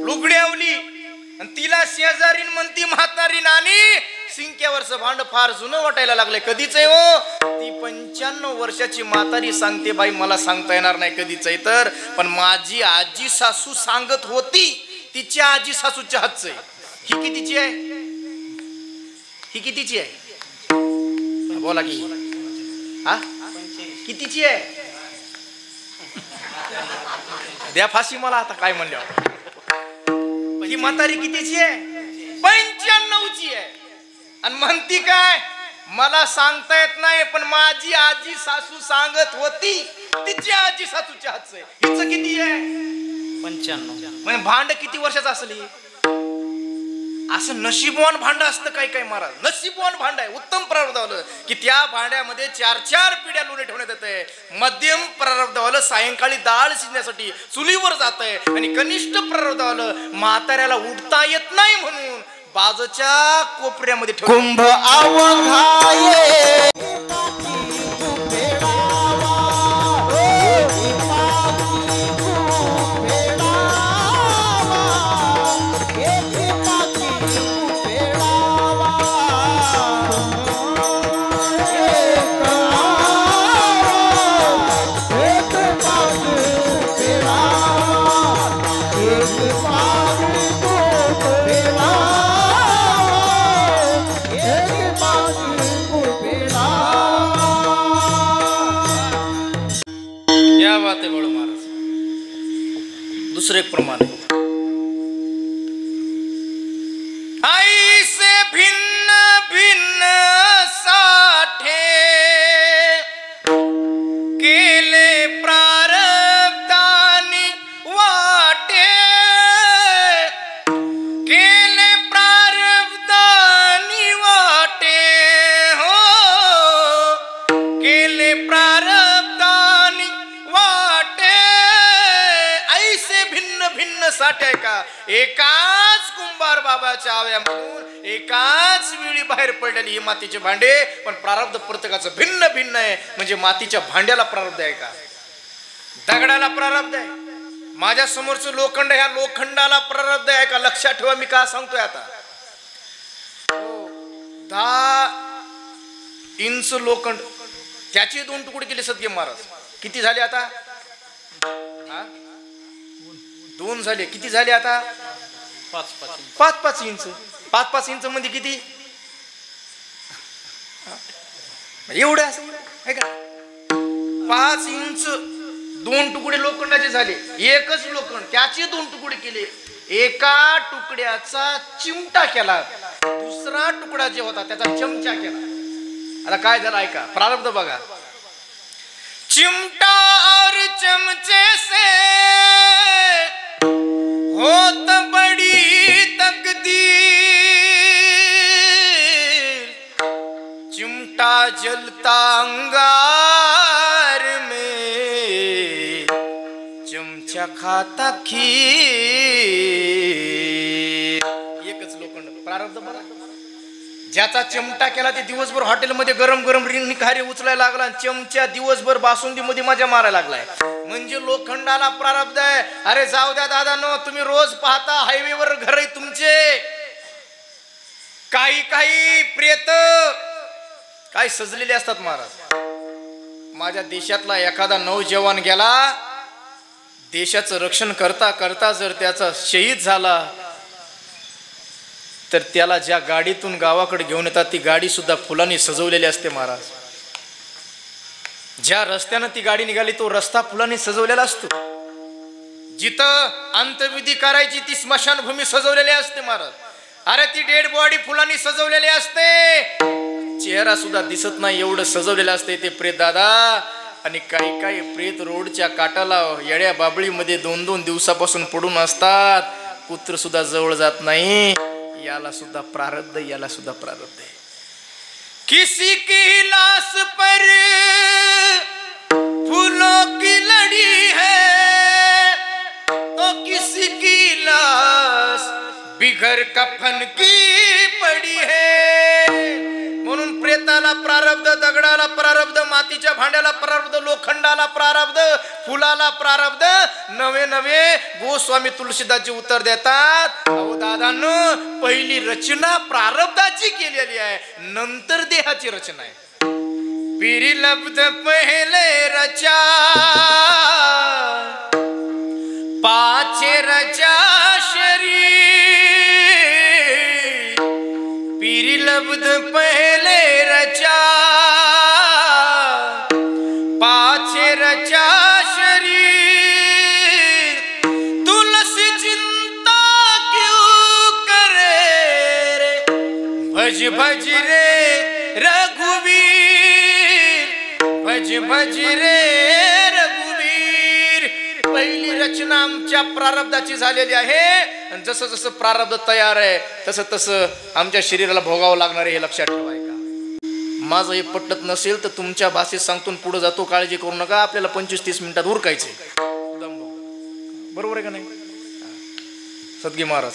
लुगड्यावली, आणि तिला शेजारीन म्हणती म्हातारी, नानी सिंक्यावरचं भांड फार जुनं वाटायला लागलंय. कधीच आहे हो? ती 95 वर्षाची म्हातारी सांगते, बाई मला सांगता येणार नाही कधीच आहे तर, पण माझी आजी सासू सांगत होती, तिच्या आजी सासूच्या हातचं आहे. ही कितीची आहे? ही कितीची आहे? बोला की. हा, कितीची आहे? द्या फाशी मला आता काय म्हणल्यावर. ही म्हातारी कितीची आहे? 95ची आहे. आणि म्हणती काय, मला सांगता येत नाही पण माझी आजी सासू सांगत होती, तिची आजी सासूच्या हातचं आहे. हिचं किती आहे? 95. म्हणजे भांड किती वर्षाचं असली? असं नशीबवान भांड असतं काय काय महाराज. नशीबवान भांड आहे, उत्तम प्रारब्धवालं की त्या भांड्यामध्ये 4-4 पिढ्या लोणी ठेवण्यात येते. मध्यम प्रारब्धवालं सायंकाळी डाळ शिजण्यासाठी चुलीवर जात आहे. आणि कनिष्ठ प्रारब्धवालं म्हाताऱ्याला उठता येत नाही म्हणून बाजूच्या कोपऱ्यामध्ये ठेव. कुंभ अवघाये दुसरे एक प्रमाण आहे. आई से भिन्न भिन्न साठे केले प्रारब्धानी वाटे, केले प्रारब्धानी वाटे हो, केले प्रारब्धानी वाटे. ऐसे भिन्न भिन्न साठे का एकाच कुंभार बाबाच्या आव्यामधून एकाच वेळी बाहेर पडलेली ही मातीचे भांडे, पण प्रारब्ध प्रत्येकाचं भिन्न भिन्न आहे. म्हणजे मातीच्या भांड्याला प्रारब्ध आहे का? दगडाला प्रारब्ध आहे. माझ्या समोरचं लोखंड, ह्या लोखंडाला प्रारब्ध आहे का? लक्षात ठेवा मी का सांगतोय आता. 10 इंच लोखंड, त्याचे 2 तुकडे केले सद्गुरू महाराज. किती झाले आता? 2 झाले. किती झाले आता? 5-5 इंच. 5-5 इंच मध्ये किती? एवढे असं आहे का? 5 इंच 2 तुकडे लोखंडाचे झाले. एकच लोखंड, त्याचे 2 तुकडे केले. एका तुकड्याचा चिमटा केला, दुसरा तुकडा जे होता त्याचा चमचा केला. आता काय झालं ऐका, प्रारब्ध बघा. चिमटा और चमचे से होत बड़ी तकदीर, चिमटा जलता अंगार में, चमचा खाता खीर. एकच लोखंड. प्रारब्ध बघा. ज्याचा चमटा केला ते दिवसभर हॉटेलमध्ये गरम गरम निखारे उचलायला लागला, चमचा दिवसभर बासुंदी मध्ये मजा मारायला लागलाय. म्हणजे लोखंडाला प्रारब्ध आहे. अरे जाऊ द्या दादा नो, तुम्ही रोज पाहता हायवेवर घर तुमचे, काही काही प्रेत काय सजलेले असतात महाराज. माझ्या देशातला एखादा नौजवान गेला, देशाचं रक्षण करता करता जर त्याचा शहीद झाला तर त्याला ज्या गाडीतून गावाकडे घेऊन येतात ती गाडी सुद्धा फुलांनी सजवलेली असते महाराज. ज्या रस्त्यानं ती गाडी निघाली तो रस्ता फुलांनी सजवलेला असतो. जिथं अंत्यविधी करायची ती स्मशानभूमी सजवलेली असते महाराज. अरे ती डेड बॉडी फुलांनी सजवलेली असते, चेहरा सुद्धा दिसत नाही एवढं सजवलेलं असते ते प्रेत दादा. आणि काही काही प्रेत रोडच्या काटाला येड्या बाबळीमध्ये 2-2 दिवसापासून पडून असतात, कुत्र सुद्धा जवळ जात नाही. याला सुद्धा प्रारब्ध, याला सुद्धा प्रारब्ध आहे. किसी की लाश पर फूलों की लड़ी है, तो किसी की लाश बिगर कफन की पड़ी है. म्हणून प्रेताला पत्र्याला प्रारब्ध, दगडाला प्रारब्ध, मातीच्या भांड्याला प्रारब्ध, लोखंडाला प्रारब्ध, फुलाला प्रारब्ध. नवे नवे गोस्वामी तुलसीदासजी उत्तर देतात, अहो दादांनो, पहिली रचना प्रारब्धाची केलेली आहे, नंतर देहाची रचना आहे. पिरी लब्ध पहिले रचा, पाचे रचा शरीर. पिरी लब्ध पहले रचा, पाचे रचा शरीर. तुलसी चिंता क्यों करे रे, भज भज रे रघुवीर, भज भज रे रघुवीर. पहिली रचना आमच्या प्रारब्धाची झालेली आहे, आणि जसं जसं प्रारब्ध तयार आहे तसं तसं आमच्या शरीराला भोगावं लागणार आहे, हे लक्षात ठेवाय का. माझं हे पटत नसेल तर तुमच्या भाषेत सांगतो, पुढे जातो, काळजी करू नका. आपल्याला 25-30 मिनिटात उरकायचे, बरोबर आहे का नाही. सदगी महाराज,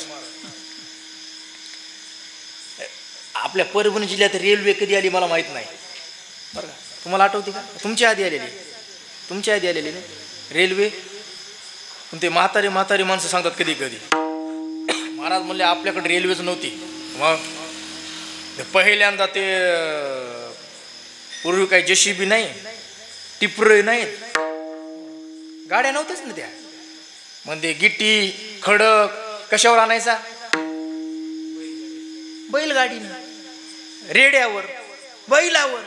आपल्या परभणी जिल्ह्यात रेल्वे कधी आली मला माहित नाही बरं का. तुम्हाला आठवते का? तुमच्या आधी आलेली, तुमच्या आधी आलेली नाही रेल्वे. पण ते म्हातारे म्हातारी माणसं सांगतात कधी कधी, महाराज म्हणले आपल्याकडे रेल्वेच नव्हती. मग पहिल्यांदा ते पूर्वी काही जेसीबी नाही, टिपर नाहीत, गाड्या नव्हत्याच ना त्या. म्हणजे गिट्टी खडक कशावर आणायचा, बैलगाडीनं, रेड्यावर, बैलावर.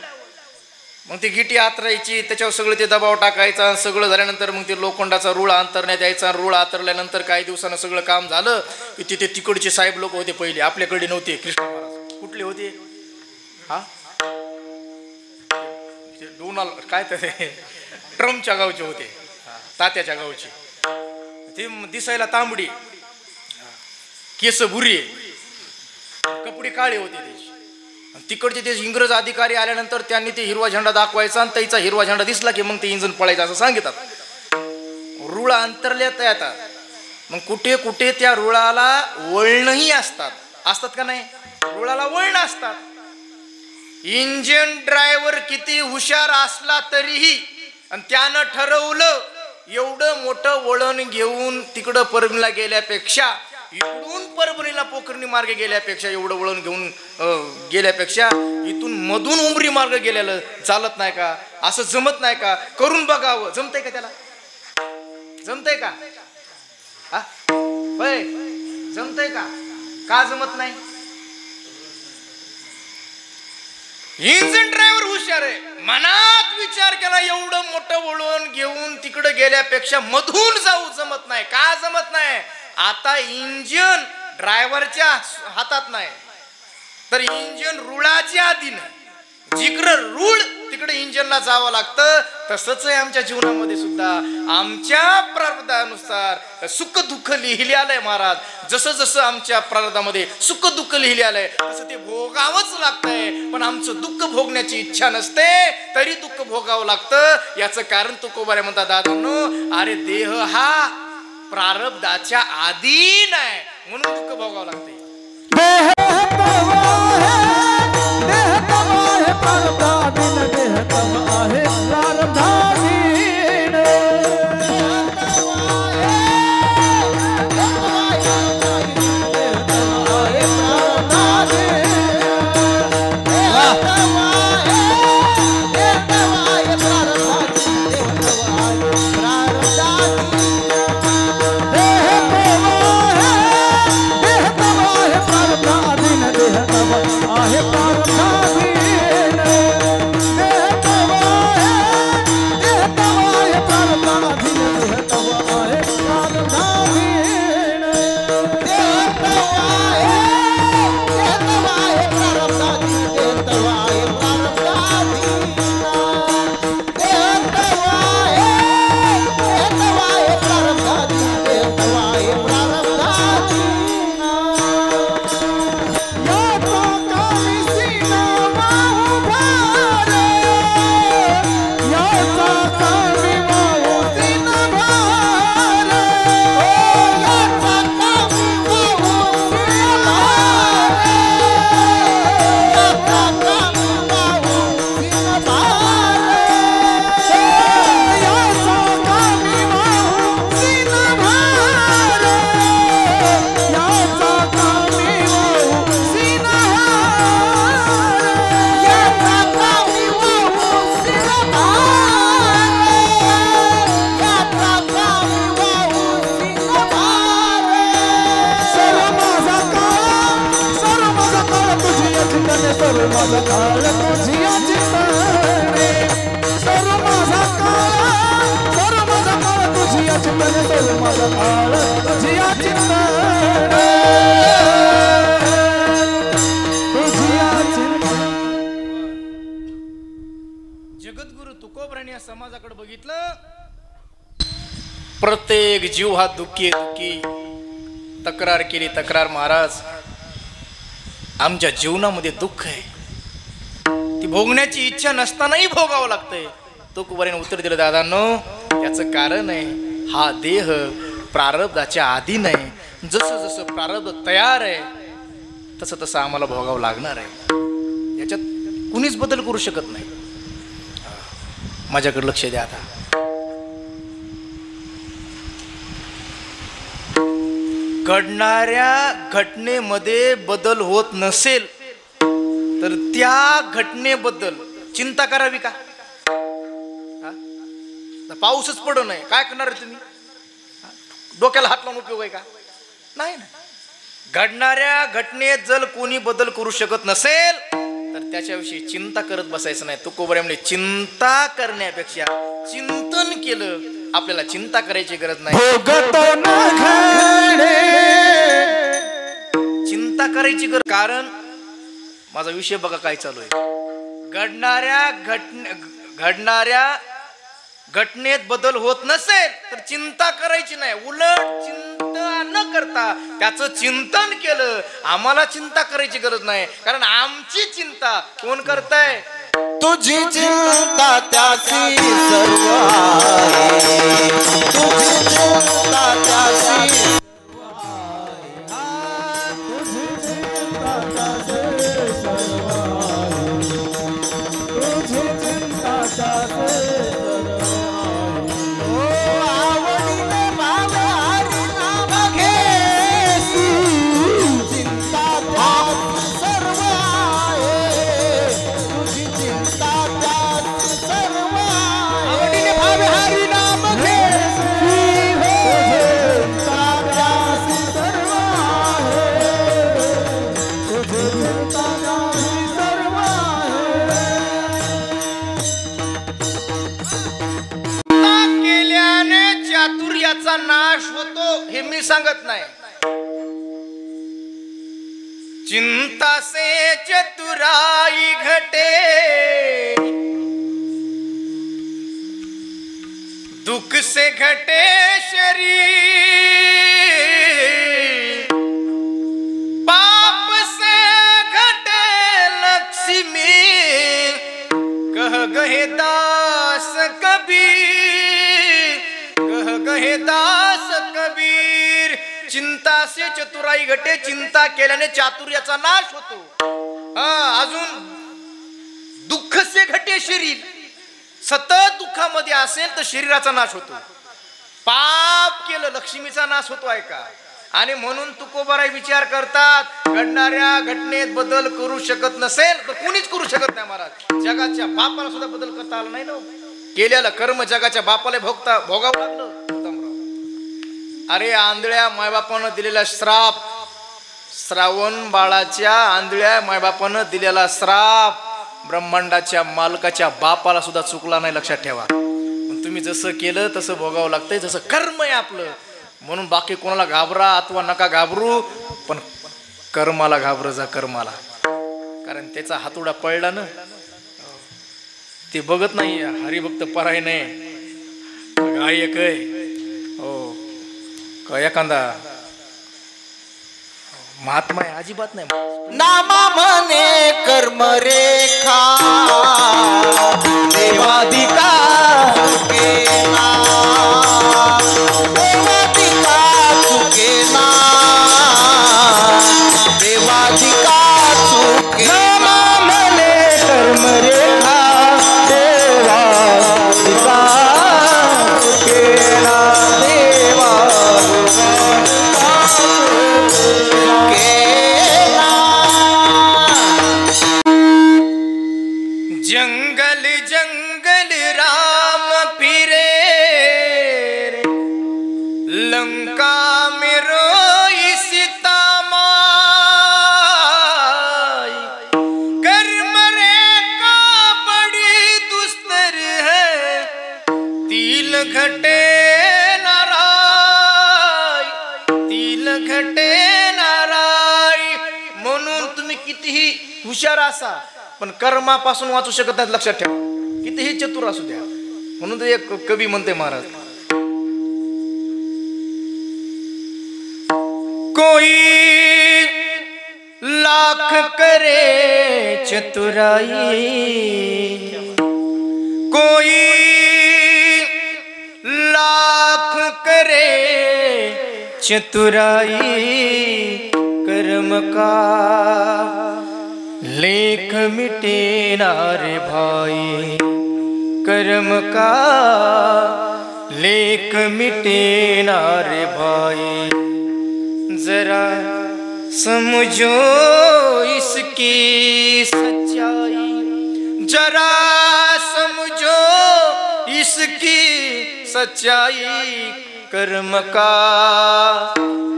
मग ती गिटी आतरायची, त्याच्यावर सगळं ते दबाव टाकायचा. सगळं झाल्यानंतर मग ते लोखंडाचा रूळ अंतरण्यात यायचा. रूळ आतरल्यानंतर काही दिवसानं सगळं काम झालं की तिथे तिकडचे साहेब लोक होते पहिले, आपल्याकडे नव्हते. कृष्ण महाराज कुठले होते, हा डोनाल्ड काय तर ट्रम्पच्या गावचे होते, तात्याच्या गावचे. ते दिसायला तांबडी, केस बुरी, कपडे काळे होते त्याचे. तिकडचे ते इंग्रज अधिकारी आल्यानंतर त्यांनी ते हिरवा झेंडा दाखवायचा, आणि त्याचा हिरवा झेंडा दिसला की मग ते इंजन पळायचं असं सांगतात. रुळ अंतरल्यात येतात. मग कुठे कुठे त्या रुळाला वळणही असतात, असतात का नाही, रुळाला वळण असतात. इंजिन ड्रायव्हर किती हुशार असला तरीही, आणि त्यानं ठरवलं एवढं मोठं वळण घेऊन तिकडं परभणीला गेल्यापेक्षा, इकडून परभणीला पोखर्णी मार्गे गेल्यापेक्षा, एवढं वळण घेऊन गेल्यापेक्षा इथून मधून उमरी मार्ग गेलेलं चालत नाही का, असं जमत नाही का, करून बघावं. जमतंय का त्याला, जमतंय का, हा होय जमतंय का, का जमत नाही. इंजिन ड्रायव्हर हुशार आहे, मनात विचार केला एवढं मोठं वळण घेऊन तिकडे गेल्यापेक्षा मधून जाऊ जमत नाही. का जमत नाही, आता इंजिन ड्रायव्हरच्या हातात नाही, तर इंजिन रुळाच्या अधीन. जिकडं रूळ तिकडे इंजिनला जावं लागतं. तसंच आहे आमच्या जीवनामध्ये सुद्धा. आमच्या प्रारब्धानुसार सुख दुःख लिहिले आलंय महाराज. जसं जसं आमच्या प्रारब्धामध्ये सुख दुःख लिहिले आलंय तसं ते भोगावंच लागतंय. पण आमचं दुःख भोगण्याची इच्छा नसते, तरी दुःख भोगावं लागतं. याचं कारण तुकोबारे म्हणतात, दादांनो, अरे देह हा प्रारब्धाच्या अधीन आहे, म्हणून दुःख भोगावं लागतंय. प्रारब्ध माझा काळ तुझिया चिंतने सर्व माझा काळ तुझिया चिंतने सर्व माझा काळ तुझिया चिंतने तुझिया चिंतने. जगद्गुरु तुकोबराने या समाजाकडे बघितलं. प्रत्येक जीव हा दुःखी दुःखी. तक्रार केली तक्रार. महाराज आमच्या जीवनामध्ये दुःख आहे, ती भोगण्याची इच्छा नसतानाही भोगावं लागतंय. तुकोबराने उत्तर दिलं, दादांनो त्याचं कारण आहे हा देह प्रारब्धाच्या अधीन आहे. जसं जसं प्रारब्ध तयार आहे तसं तसं आम्हाला भोगावं लागणार आहे. याच्यात कुणीच बदल करू शकत नाही. माझ्याकडे लक्ष द्या. आता घडणाऱ्या घटनेमध्ये बदल होत नसेल तर त्या घटनेबद्दल चिंता करावी का? पाऊसच पडू नये काय करणार तुम्ही? डोक्याला हात लावून उपयोग आहे का? नाही ना. घडणाऱ्या घटनेत जर कोणी बदल करू शकत नसेल तर त्याच्याविषयी चिंता करत बसायचं नाही. तुकोबरा म्हणजे चिंता करण्यापेक्षा चिंतन केलं. आपल्याला चिंता करायची गरज नाही. चिंता करायची गरज. कारण माझा विषय बघा काय चालू आहे. घडणाऱ्या घटनेत बदल होत नसेल तर चिंता करायची नाही. उलट चिंता न करता त्याचं चिंतन केलं. आम्हाला चिंता करायची गरज नाही. कारण आमची चिंता कोण करताय? तुझी चिंता त्याची सर्व आहे. तुझी चिंता त्याची तुझी चिंता त्याची सर्व आहे. तुझी चिंता त्याची नाश होतो हे मी सांगत नाही. चिंता से चतुराई घटे, दुख से घटे शरीर, पाप से घटे लक्ष्मी, कह गहे दास कबीर, कह गहे दास कबीर. चिंता से चतुराई घटे, चिंता केल्याने चातुर्याचा नाश होतो. अजून दुःख से घटे शरीर, सतत दुःखामध्ये असेल तर शरीराचा नाश होतो. पाप केलं लक्ष्मीचा नाश होतो आहे का? आणि म्हणून तुकोबाराय विचार करतात, घडणाऱ्या घटनेत बदल करू शकत नसेल तर कुणीच करू शकत नाही महाराज. जगाच्या बापाला सुद्धा बदल करता आला नाही ना. केलेलं कर्म जगाच्या बापाला भोगावं लागलं. अरे आंधळ्या मायबापानं दिलेला श्राप, श्रावण बाळाच्या आंधळ्या मायबापानं दिलेला श्राप ब्रह्मांडाच्या मालकाच्या बापाला सुद्धा चुकला नाही. लक्षात ठेवा. तुम्ही जसं केलं तसं भोगावं लागतंय, जसं कर्म आहे आपलं. म्हणून बाकी कोणाला घाबरा अथवा नका घाबरू, पण कर्माला घाबर जा, कर्माला. कारण त्याचा हातोडा पडला ना, ते बघत नाही. हरिभक्त पराय नाही गायक आहे हो का एखादा महात्मा आहे अजिबात नाही. नामा मने कर्म रेखा देवाधिका चुकेना, देवाधिका चुकेना, देवाधिका चुकेना. नामा मने कर्म रेखा देवाधिका चुकेना, देवाधिका जंगल जंगल राम फिरे, घटे नाराई. म्हणून तुम्ही कितीही हुशार असा पण कर्मापासून वाचू शकत नाही, लक्षात ठेवा. कितीही चतुर असू द्या. म्हणून तर एक कवी म्हणते महाराज, कोई लाख करे चतुराई, कोई लाख करे चतुराई, कर्म का लेख मिटे ना रे भाई, कर्म का लेख मिटे ना रे भाई. जरा समझो इसकी सच्चाई, जरा समझो इसकी सच्चाई, कर्म का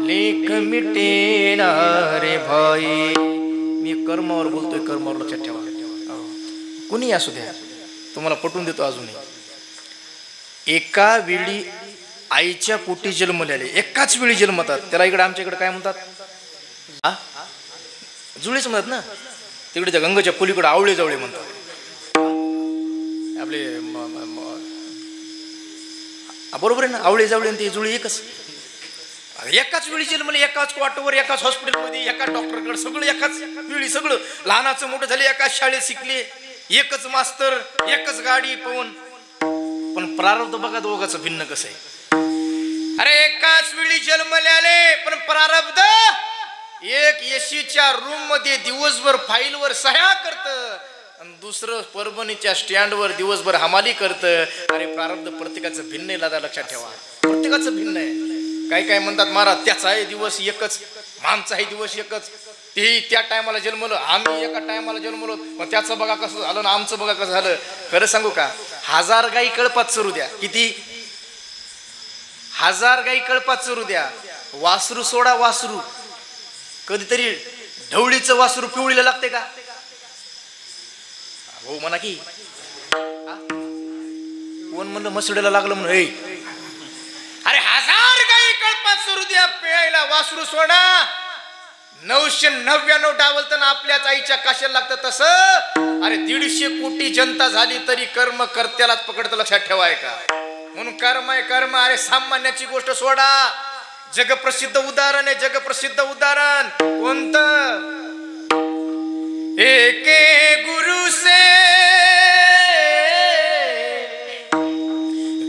लेख मिटे ना रे भाई. मी कर्मावर बोलतोय, कर्मावर लक्षात ठेवा. कोणी असू द्या, तुम्हाला पटवून देतो अजूनही. एका वेळी आईच्या पोटी जन्मलेले एकाच वेळी जन्मतात, त्याला इकडे आमच्या इकडे काय म्हणतात? जुळेच म्हणतात ना. तिकडे त्या गंगेच्या पलीकडे आवळे जवळे म्हणतात. आपले बरोबर आहे ना, आवळे जवळे ते जुळे एकच. एकाच वेळी जन्मले, एकाच क्वार्टरवर, एकाच हॉस्पिटलमध्ये, एकाच डॉक्टरकडे, सगळं एकाच वेळी. सगळं लहानाचं मोठं झाले, एकाच शाळेत शिकले, एकच मास्तर, एकच गाडी पवन. पण प्रारब्ध बघा दोघांचं भिन्न कसं आहे. अरे एकाच वेळी जन्मल्याने पण प्रारब्ध एक एसीच्या रूम मध्ये दिवसभर फाईलवर सह्या करतं आणि दुसरं परभणीच्या स्टँडवर दिवसभर हमाली करतं. अरे प्रारब्ध प्रत्येकाचं भिन्न आहे दादा, लक्षात ठेवा. प्रत्येकाचं भिन्न आहे. काही काय म्हणतात महाराज त्याचाही दिवस एकच, आमचाही दिवस एकच. ते त्या टायमाला जन्मलं, आम्ही एका टायमाला जन्मलो, मग त्याचं बघा कसं झालं ना आमचं बघा कसं झालं. खरं सांगू का, 1000 गाई कळपात चरू द्या, किती 1000 गाई कळपात चरू द्या, वासरू सोडा, वासरू कधीतरी ढवळीचं वासरू पिवळीला लागते का? हो म्हणा की. कोण म्हणलं मसुड्याला लागलं म्हणून? अरे 1000 गाई कळपात चरू द्या, प्यायला वासरू सोडा. 999 डावलताना आपल्याच आईच्या काशाला लागतं तसं. अरे 150 कोटी जनता झाली तरी कर्म कर्त्यालाच पकडतं, लक्षात ठेवाय का. म्हणून कर्म आहे कर्म. अरे सामान्याची गोष्ट सोडा, जगप्रसिद्ध उदाहरण आहे, जगप्रसिद्ध उदाहरण कोणतं? एके गुरु से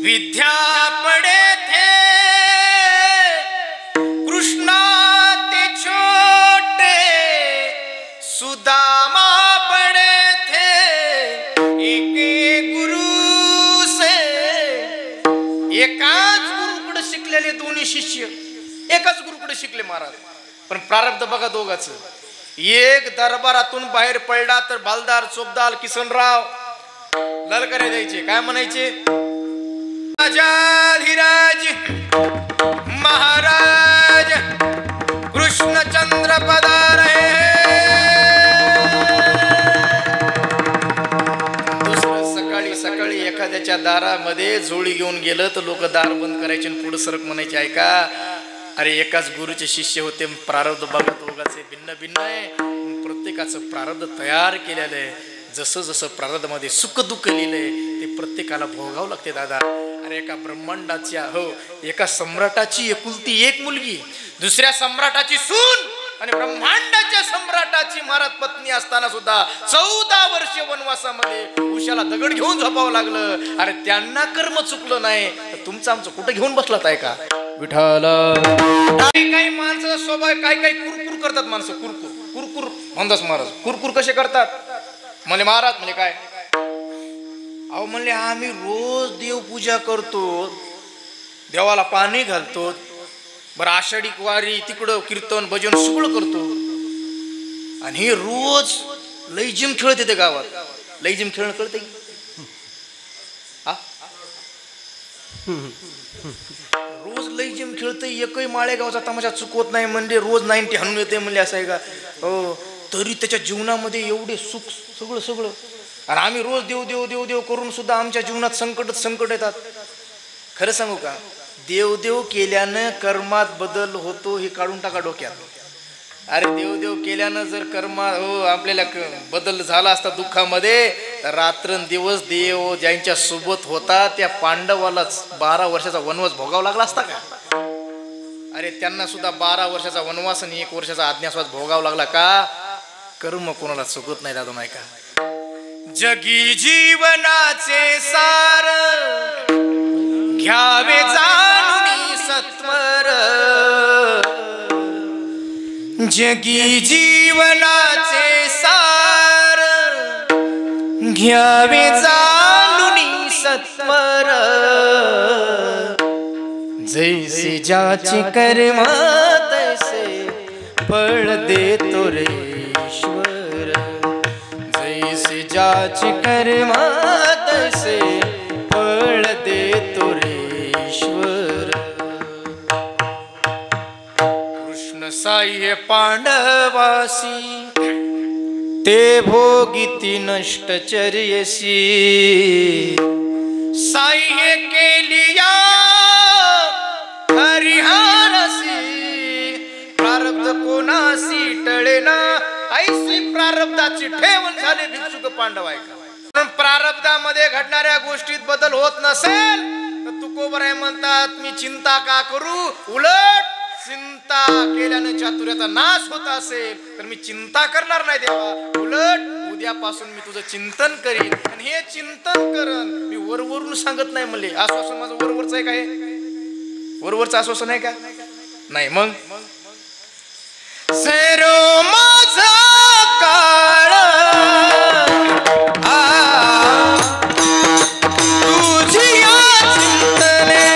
विद्या पढ़े थे, कृष्णा ते छोटे सुदामा पढ़े थे. एके गुरु से, एकाच गुरुकडे शिकलेले दोन्ही शिष्य एकाच गुरुकडे शिकले महाराज. पण प्रारब्ध बघा दोघांचं. एक दरबारातून बाहेर पडला तर बालदार, चोपदार, किसनराव ललकारे द्यायचे. काय म्हणायचे? राजाधिराज महाराज कृष्णचंद्र पधारे. दुसरं सकाळी सकाळी एखाद्याच्या दारामध्ये झोळी घेऊन गेलं तर लोक दार बंद करायचे आणि पुढे सरक म्हणायचे. ऐका, अरे एकाच गुरुचे शिष्य होते. प्रारब्ध बघा दोघांचे भिन्न भिन्न आहे. प्रत्येकाचं प्रारब्ध तयार केलेलं आहे. जसं जसं प्रारब्धामध्ये सुख दुःख लिहिलंय ते प्रत्येकाला भोगावं लागते दादा. अरे एका ब्रह्मांडाच्या, हो, एका सम्राटाची एकुलती एक मुलगी, दुसऱ्या सम्राटाची सून आणि ब्रह्मांडाच्या सम्राटाची महाराज पत्नी असताना सुद्धा 14 वर्ष वनवासामध्ये उशाला दगड घेऊन झोपावं लागलं. अरे त्यांना कर्म चुकलं नाही, तुमचं आमचं कुठं घेऊन बसलात आहे का विठाला? काही माणसं स्वभाव काही कुरकुर करतात. माणसं कुरकुर कुरकुर म्हणतात महाराज. कुरकुर कसे करतात म्हणले महाराज? म्हणजे काय? अहो म्हणले आम्ही रोज देवपूजा करतो, देवाला पाणी घालतो, बरं आषाढी वारी तिकडं कीर्तन भजन सगळं करतो, आणि हे रोज लईजिम खेळत येते गावात. लईजिम खेळणं कळते की? रोज लईजिम खेळतंय, एकही माळेगावचा तमाशा चुकवत नाही म्हणजे रोज 90 हाणून येते म्हणले. असं आहे का? हो. तरी त्याच्या जीवनामध्ये एवढे सुख सगळं सगळं. आणि आम्ही रोज देव देव देव देव करून सुद्धा आमच्या जीवनात संकट येतात. खरं सांगू का, देवदेव केल्यानं कर्मात बदल होतो हे काढून टाका डोक्यात. अरे देवदेव केल्यानं जर कर्मात आपल्याला बदल झाला असता दुःखामध्ये, तर रात्रंदिवस देव ज्यांच्या सोबत होता त्या पांडवालाच 12 वर्षाचा वनवास भोगावा लागला असता का? अरे त्यांना सुद्धा 12 वर्षाचा वनवास आणि 1 वर्षाचा अज्ञातवास भोगावा लागला का? कर्म कोणाला चुकत नाही दादा, नाही का? जगी जीवनाचे सार घ्यावे जाणून सत्वर, जगी जीवनाचे सार घ्यावे जाणून सत्वर, जैसे ज्याचे कर्म तैसे फळ देतो रे ईश्वर, जैसे ज्याचे कर्म तैसे फळ देतो रे ईश्वर. कृष्ण साह्य पांडवासी ते भोगिती नष्टचर्यसी, साह्य केलिया हरिहरसी, प्रारब्ध कोणासी टळेना ऐसी प्रारब्धाची ठेवण झाले भिक्षुक पांडव. ऐका, प्रारब्धामध्ये घडणाऱ्या गोष्टीत बदल होत नसेल तर तुकोबराय म्हणतात मी चिंता का करू, उलट चिंता केल्याने चातुर्याचा नाश होत असेल तर मी चिंता करणार नाही देवा, उलट उद्यापासून मी तुझं चिंतन करीन. आणि हे चिंतन करन मी वरवरून सांगत नाही. म्हणले आश्वासन माझं वरवरच आहे काय? वरवरचं आश्वासन आहे का? नाही. मग सेरो माझा काळ तुझी चिंतने,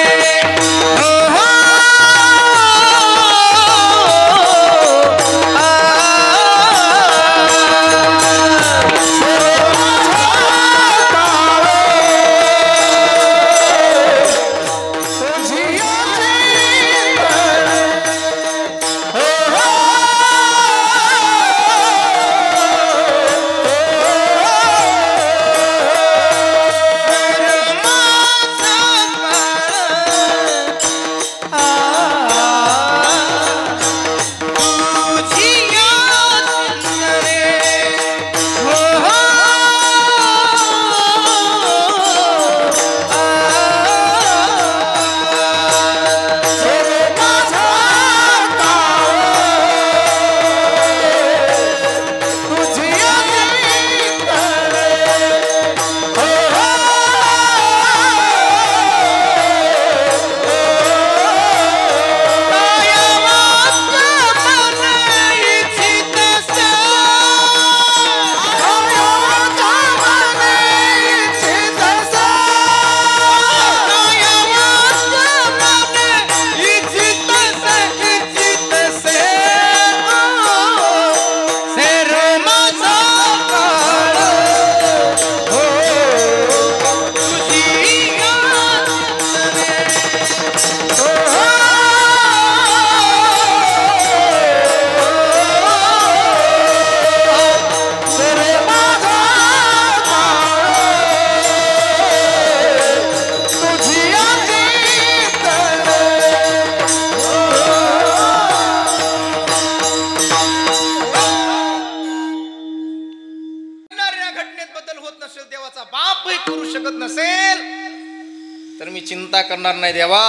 चिंता करणार नाही देवा,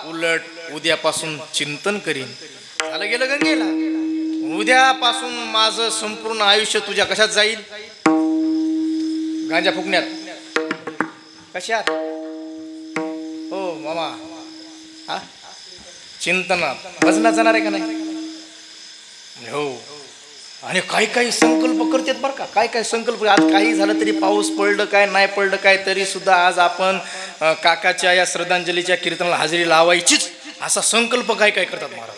उलट उद्यापासून चिंतन करीन. झालं गेलं गंगेला. उद्यापासून माझं संपूर्ण आयुष्य तुझ्या कशात जाईल? गांजा फुकण्यात. कशात? हो मामा, हा चिंतनात. भजनात जाणार आहे का नाही? हो. आणि काही काही संकल्प करतात बरं का, काय काय संकल्प. आज काही झालं तरी, पाऊस पडलं काय नाही पडलं काय तरी सुद्धा आज आपण काकाच्या या श्रद्धांजलीच्या कीर्तनाला हजेरी लावायचीच असा संकल्प काय काय करतात महाराज.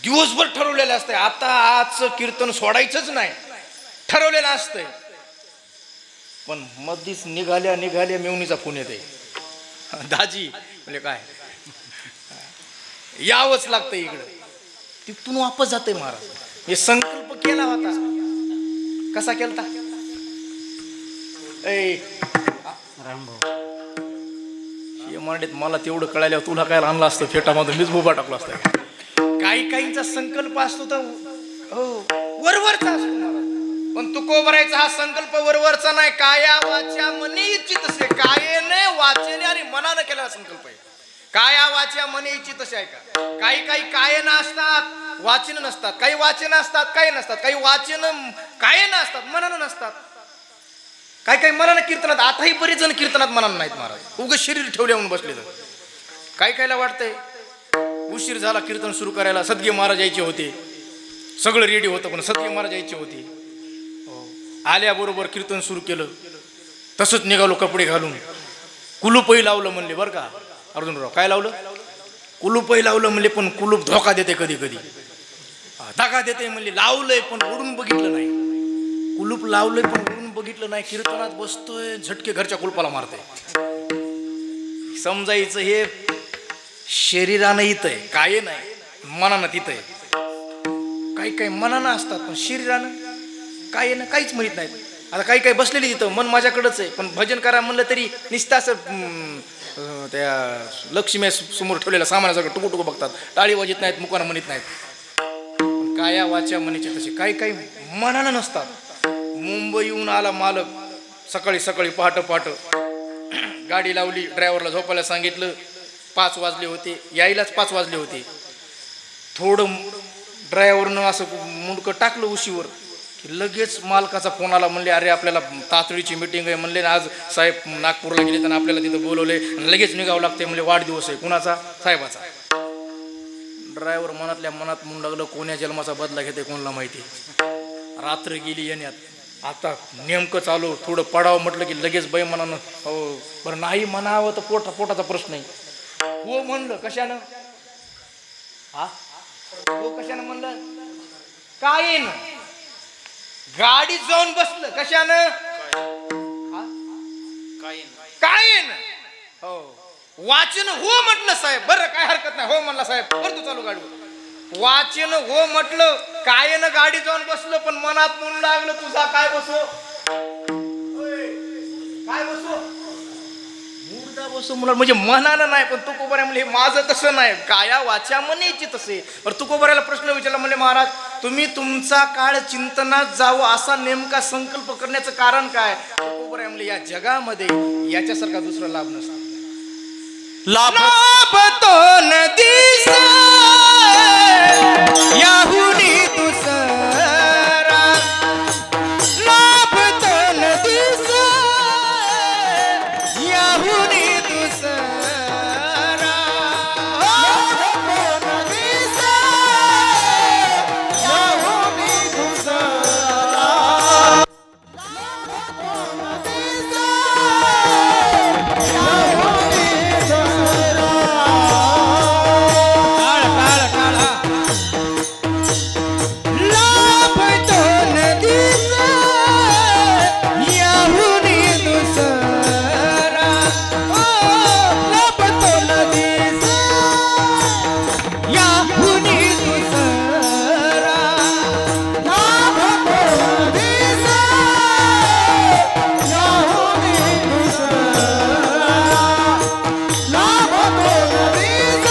दिवसभर ठरवलेलं असतंय, आता आजचं कीर्तन सोडायचंच नाही ठरवलेलं असतंय. पण मधीच निघाल्या मेवणीचा फोन येते, दाजी म्हणजे काय यावंच लागतं इकडं. तिथून वापस जाते महाराज. हे संकल्प केला होता, कसा केलता? हे मराठीत मला तेवढं कळायला तुला काय आणलं असतं फेटामधून मीच बोबा टाकला असता. काही काहींचा संकल्प असतो तर हो वरवरचा असतो महाराज. पण तुकोबरायचा हा संकल्प वरवरचा नाही, काया वाच्या मनी इच्छित असे. कायेने वाचेने आणि मनानं केलेला संकल्प आहे. काया वाच्या मनी इच्छित असे आहे का? काही कायेनं असतात वाचन नसतात, काही वाचन असतात काही नसतात, काही वाचन कायेनं असतात मनानं नसतात, काही मनानं कीर्तनात. आताही बरेच जण कीर्तनात मनानं नाहीत महाराज, उगाच शरीर ठेवले म्हणून बसले. तर कायला वाटतंय उशीर झाला कीर्तन सुरू करायला, सदगे महाराज यायचे होते, सगळं रेडी होतं पण सदगे महाराज यायचे होते. आल्याबरोबर कीर्तन सुरू केलं, तसंच निघालो कपडे घालून. कुलूपही लावलं म्हणले बरं का अर्जुनराव. काय लावलं? कुलूपही लावलं म्हणले, पण कुलूप धोका देते कधी कधी, धोका देते म्हणले. लावलंय पण उडून बघितलं नाही. कुलूप लावलंय पण उडून बघितलं नाही. कीर्तनात बसतोय, झटके घरच्या कुलपाला मारते. समजायचं हे शरीरानं इथं आहे, काय नाही मनानं तिथं आहे. काही मनानं असतात पण शरीरानं काय ना काहीच माहित नाहीत. आता काही बसलेली तिथं मन माझ्याकडंच आहे, पण भजन करा म्हणलं तरी निस्तास त्या लक्ष्मी समोर ठेवलेल्या सामानासगळं टुकू बघतात, टाळी वाजत नाहीत, मुकानं म्हणत नाहीत. काया वाच्या मनीचे तसे काही मनानं नसतात. मुंबईहून आला मालक सकाळी पहाट गाडी लावली, ड्रायव्हरला झोपायला सांगितलं. 5 वाजले होते, यायलाच 5 वाजले होते. थोडं ड्रायव्हरनं असं मुंडकं टाकलं उशीवर की लगेच मालकाचा फोन आला. म्हणले अरे आपल्याला तातडीची मीटिंग आहे म्हणले, आज साहेब नागपूरला गेले तर आपल्याला तिथं बोलवले, लगेच निघावं लागते म्हणले. वाढदिवस आहे कुणाचा? साहेबाचा. ड्रायव्हर मनातल्या मनात म्हणून लागलं कोण्या जन्माचा बदला घेते कोणाला माहिती. रात्र गेली येण्यात. आता नेमकं चालू थोडं पडावं म्हटलं की लगेच बाई मनानं हो बरं नाही म्हणावं तर पोटाचा प्रश्न आहे. हो म्हणलं कशानं? हो कशानं म्हणलं? काय ना गाडीत जाऊन बसलं कशानं? काय ना हो वाचन हो म्हटलं साहेब, बरं काय हरकत नाही हो म्हणला साहेब, बरं तू चालू गाडी. वाचन हो म्हटलं, कायनं गाडी जाऊन बसलं, पण मनात म्हणून लागलं तुझा काय बसो मुर्दा बसो म्हणून. म्हणजे मनानं नाही पण तुकोबऱ्या म्हणले माझं तसं नाही, काया वाच्या मनीची तसे. पण तुकोबऱ्याला प्रश्न विचारला म्हणले महाराज तुम्ही तुमचा काळ चिंतनात जावं असा नेमका संकल्प करण्याचं कारण काय? तुकोबऱ्या म्हणले या जगामध्ये याच्यासारखा दुसरा लाभ नसतो. लाभ तो न दिसे याहुनी दुसरा, लाभ तो न दिसे याहुनी दुसरा, लाभ तो न दिसे याहुनी दुसरा, लाभ तो न दिसे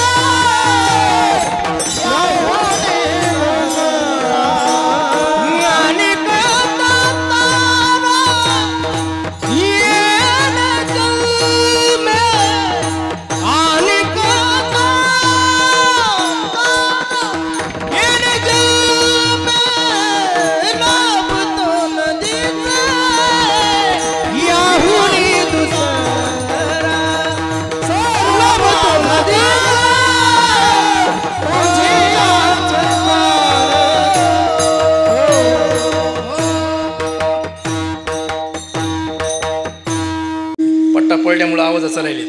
पडल्यामुळे आवाज चालले.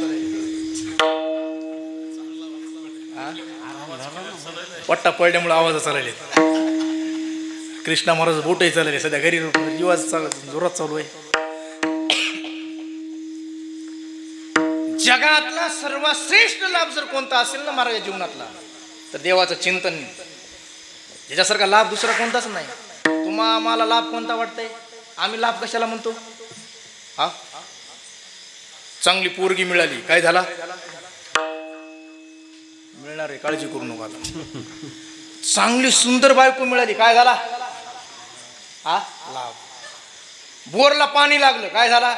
पट्टा पडल्यामुळे आवाज चालले. कृष्णा महाराज बोटही चालले. सध्या घरी रिवाज जोरात चालू आहे. जगातला सर्वात श्रेष्ठ लाभ जर कोणता असेल ना महाराज जीवनातला तर देवाचं चिंतन. याच्यासारखा लाभ दुसरा कोणताच नाही. आम्हाला लाभ कोणता वाटतंय? आम्ही लाभ कशाला म्हणतो? चांगली पोरगी मिळाली, काय झाला? मिळणार आहे, काळजी करू नका आता. चांगली सुंदर बायको मिळाली, काय झाला? हा, लाभ. बोरला पाणी लागलं, काय झाला?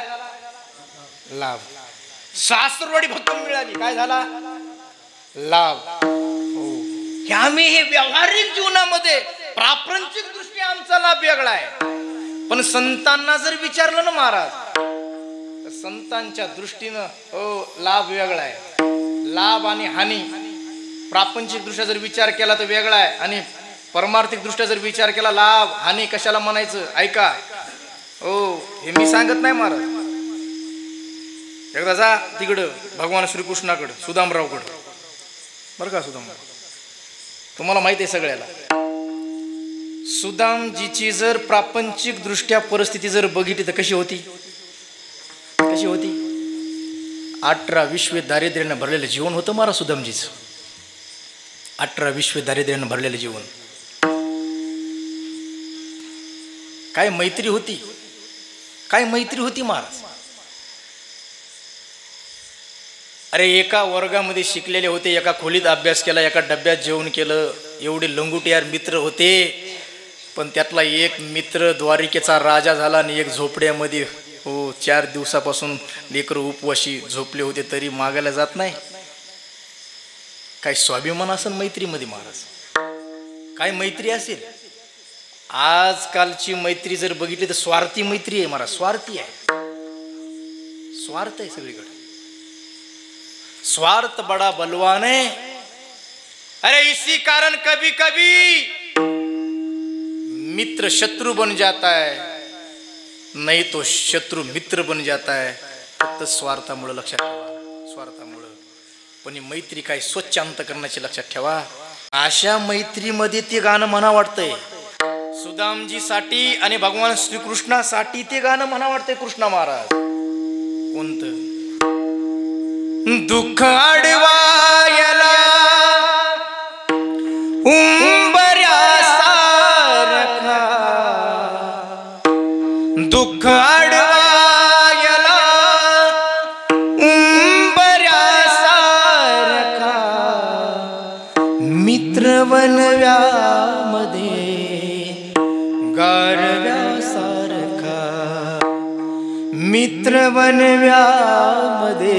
लाभ. सासरवाडी भक्कम मिळाली, काय झाला? लाभ. हो, आम्ही हे व्यावहारिक जीवनामध्ये प्रापंचिक दृष्टी आमचा लाभ वेगळा आहे. पण संतांना जर विचारलं ना महाराज, तर संतांच्या दृष्टीनं हो लाभ वेगळा आहे. लाभ आणि हानी प्रापंचिक दृष्ट्या जर विचार केला तर वेगळा आहे, आणि परमार्थिक दृष्ट्या जर विचार केला लाभ हानी कशाला म्हणायचं. ऐका हो, हे मी सांगत नाही महाराज. एकदा जा तिकडं भगवान श्रीकृष्णाकडं, सुदामरावकडं, बरं का? सुदामराव तुम्हाला माहिती आहे सगळ्याला. सुदामजीची जर प्रापंचिक दृष्ट्या परिस्थिती जर बघितली तर कशी होती? कशी होती? 18 विश्व दारिद्र्यानं भरलेलं जीवन होतं महाराज सुदामजीचं. 18 विश्व दारिद्र्यानं भरलेलं जीवन. काय मैत्री होती, काय मैत्री होती महाराज. अरे एका वर्गामध्ये शिकलेले होते, एका खोलीत अभ्यास केला, एका डब्यात जेवण केलं, एवढे लंगुटियार मित्र होते. पण त्यातला एक मित्र द्वारिकेचा राजा झाला आणि एक झोपड्यामध्ये हो 4 दिवसापासून लेकरं उपवाशी झोपले होते, तरी मागायला जात नाही. काय स्वाभिमान असेल मैत्रीमध्ये महाराज, काय मैत्री असेल. आजकालची मैत्री जर बघितली तर स्वार्थी मैत्री आहे महाराज, स्वार्थी आहे. स्वार्थ आहे सगळीकडे. स्वार्थ बड़ा बलवान है. अरे इसी कारण कभी कभी मित्र शत्रु बन जाता है, नहीं तो शत्रु मित्र बन जाता है. फक्त स्वार्थामुळे लक्षात ठेवा, स्वार्थामुळे. पण ही मैत्री काय स्वच्छ अंतकरणाची लक्षात ठेवा. अशा मैत्रीमध्ये ते गाणं म्हणा वाटतंय सुदामजीसाठी आणि भगवान श्रीकृष्णासाठी. ते गाणं म्हणा वाटतंय कृष्णा महाराज. कोणतं? दुःख अडवायला उंबऱ्यासारखा, दुःख अडवायला उंबऱ्यासारखा, मित्र वनव्यामध्ये गारव्यासारखा, मित्र वनव्यामध्ये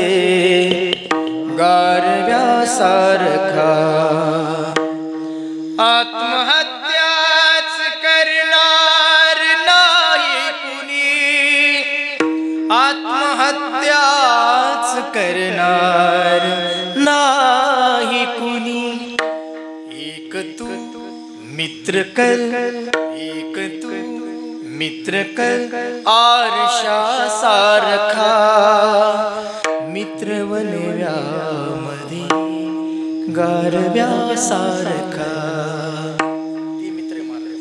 गारव्यासारखा. आत्महत्याच करणार नाही कुणी, आत्महत्याच करणार नाही कुणी. एक तू मित्र कर, एक तू मित्र कर आरशासारखा, मित्र वनव्यामध्ये गारव्यासारखा. ती मित्र मारले.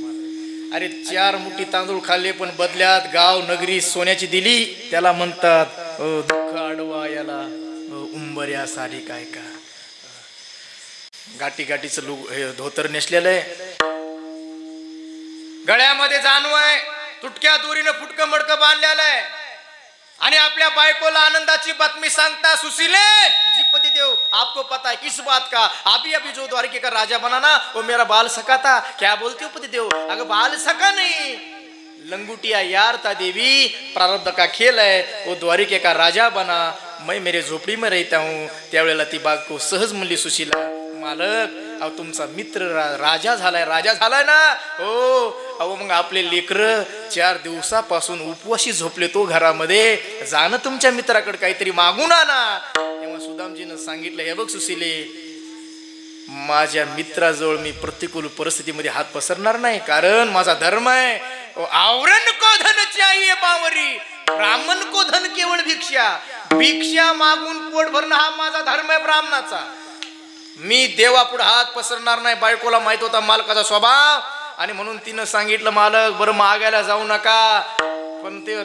अरे 4 मुठी तांदूळ खाल्ले पण बदल्यात गाव नगरी सोन्याची दिली, त्याला म्हणतात दुःख अडवा याला उंबऱ्यासारी. काय का गाठी गाठीचं धोतर नेसलेलं आहे, गळ्यामध्ये जानू आहे, तुटक्या दोरीनं फुटकं मडकं बांधलेलं आहे, आणि आपल्या बायकोला आनंदाची बातमी सांगता, सुशीले जी पति देव आपको पता है किस बात का, अभी अभी जो द्वारिके का राजा बना ना वो मेरा बाल सखा था. क्या बोलते हो पति देव? अगर बाल सखा नहीं, लंगुटिया यार था देवी, प्रारब्ध का खेल है. वो द्वारिके का राजा बना, मैं मेरे झोपड़ी में रहता हूँ. त्यावेळेला ती बाग को सहज म्हणली सुशीला, मालक अहो तुमचा मित्र राजा झालाय, राजा झालाय ना. हो अहो मग आपले लेकर 4 दिवसापासून उपवाशी झोपले तो घरामध्ये, जाणं तुमच्या मित्राकडे काहीतरी मागून आणा. तेव्हा सुदामजीनं सांगितलं, हे बघ सुशीले, माझ्या मित्राजवळ मी प्रतिकूल परिस्थितीमध्ये हात पसरणार नाही, कारण माझा धर्म आहे. आवरण को धन चाहिए बावरी, ब्राह्मण को धन केवळ भिक्षा. भिक्षा मागून पोट भरणं हा माझा धर्म आहे ब्राह्मणाचा. मी देवापुढे हात पसरणार नाही. बायकोला माहित होता मालकाचा स्वभाव, आणि म्हणून तिनं सांगितलं, मालक बरं मागायला जाऊ नका, पण ते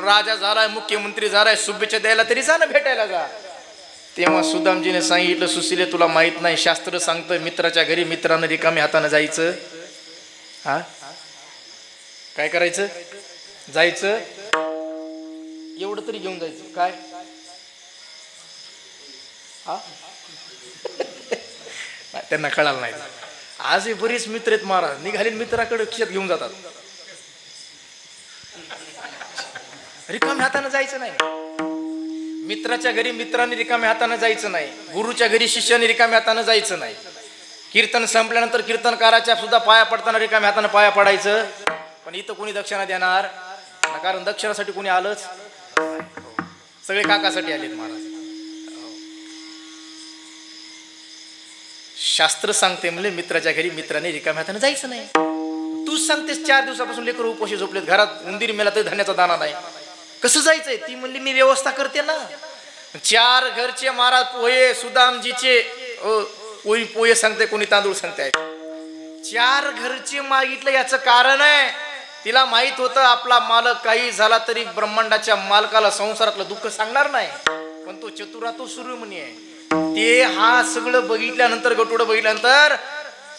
राजा झालाय, मुख्यमंत्री झालाय, शुभेच्छा द्यायला तरी जा ना, भेटायला जा. तेव्हा सुदामजीने सांगितलं, सुशीले तुला माहित नाही, शास्त्र सांगतं मित्राच्या घरी मित्रानं रिकामी हातानं जायचं. हा काय करायचं? जायचं एवढं तरी घेऊन जायचं. काय? त्यांना कळालं नाही. आजही बरीच मित्र आहेत महाराज, निघाले मित्राकडे खिशात घेऊन जातात. रिकाम्या हाताने जायचं नाही. मित्राच्या घरी मित्राने रिकाम्या हाताने जायचं नाही. गुरुच्या घरी शिष्याने रिकाम्या हाताने जायचं नाही. कीर्तन संपल्यानंतर कीर्तनकाराच्या सुद्धा पाया पडताना रिकाम्या हाताने पाया पडायचं. पण इथं कोणी दक्षिणा देणार, कारण दक्षिणासाठी कोणी आलंच, सगळे काकासाठी आलेत महाराज. शास्त्र सांगते म्हणजे मित्राच्या घरी मित्राने रिकाम्या हाताने जायचं नाही. तूच सांगतेस 4 दिवसापासून लेकर उपोषी झोपलेत, घरात उंदीर मेला तरी धान्याचा दाना नाही, कसं जायचंय? ती म्हणली मी व्यवस्था करते ना. 4 घरचे महाराज पोहे, सुदामजीचे पोहे सांगते, कोणी तांदूळ सांगते. 4 घरचे मागितलं, याचं कारण आहे तिला माहित होतं आपला मालक काही झाला तरी ब्रह्मांडाच्या मालकाला संसारातलं दुःख सांगणार नाही. पण तो चतुरा, तो सूर्यमणी आहे. ते हा सगळं बघितल्यानंतर, गटुडं बघितल्यानंतर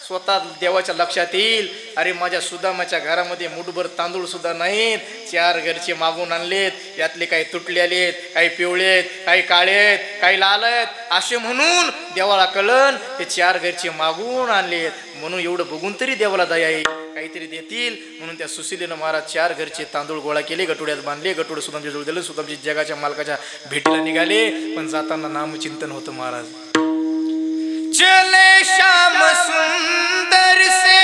स्वतः देवाच्या लक्षात येईल, अरे माझ्या सुदामाच्या घरामध्ये मुठभर तांदूळ सुद्धा नाहीत, 4 घरचे मागून आणलेत, यातले काही तुटले आलेत, काही पिवळे आहेत, काही काळे आहेत, काही लाल आहेत, असे म्हणून देवाला कळण ते 4 घरचे मागून आणलेत. म्हणून एवढं बघून तरी देवाला दया येईल, काहीतरी देतील. म्हणून त्या सुशीलेनं महाराज 4 घरचे तांदूळ गोळा केले, गटुड्यात बांधले, गटुडं सुदामच्या जवळ दिलं. सुदामजी जगाच्या मालकाच्या भेटीला निघाले, पण जाताना नामचिंतन होतं महाराज. चले श्याम सुंदर से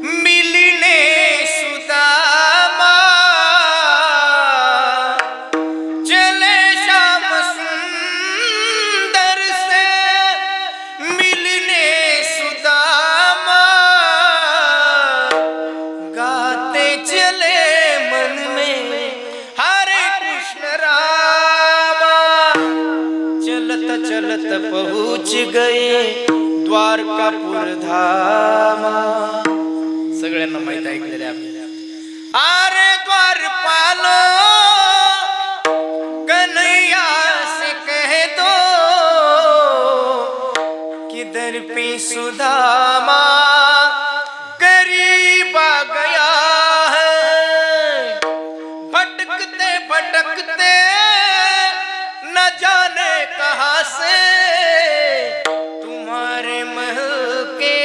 मिलने सुदामा, चले श्याम सुंदर से मिलने सुदामा, गाते चले मन में हरे कृष्ण रामा, चलत चलत पहुंच गए द्वारकापुर धामा. सगळ्यांना माहित ऐकलेले आपल्याला. अरे द्वारपालो कन्हैया से कह दो कि दर पे सुदामा करीब आ गया है. भटकते भटकते न जाने कहां से तुम्हारे महल के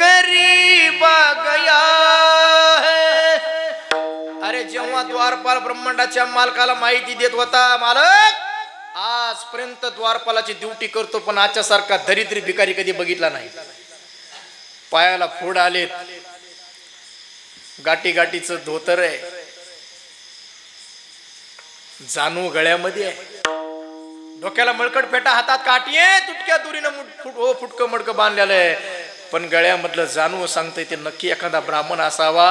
करीब आ गया है. अरे जेव्हा द्वारपाल ब्रह्मांडाच्या मालकाला माहिती देत होता, मालक आजपर्यंत द्वारपालाची ड्युटी करतो, पण आजच्या सारखा दरिद्री भिकारी कधी बघितला नाही. पायाला फोड आलेत, गाठी गाठीचं धोतर आहे, जानू गळ्यामध्ये आहे, डोक्याला मळकट पेटा, हातात काठी आहे, तुटक्या दुरीनं फुटकं मडकं बांधलेलं आहे. पण गळ्यामधलं जानू सांगतंय ते नक्की एखादा ब्राह्मण असावा.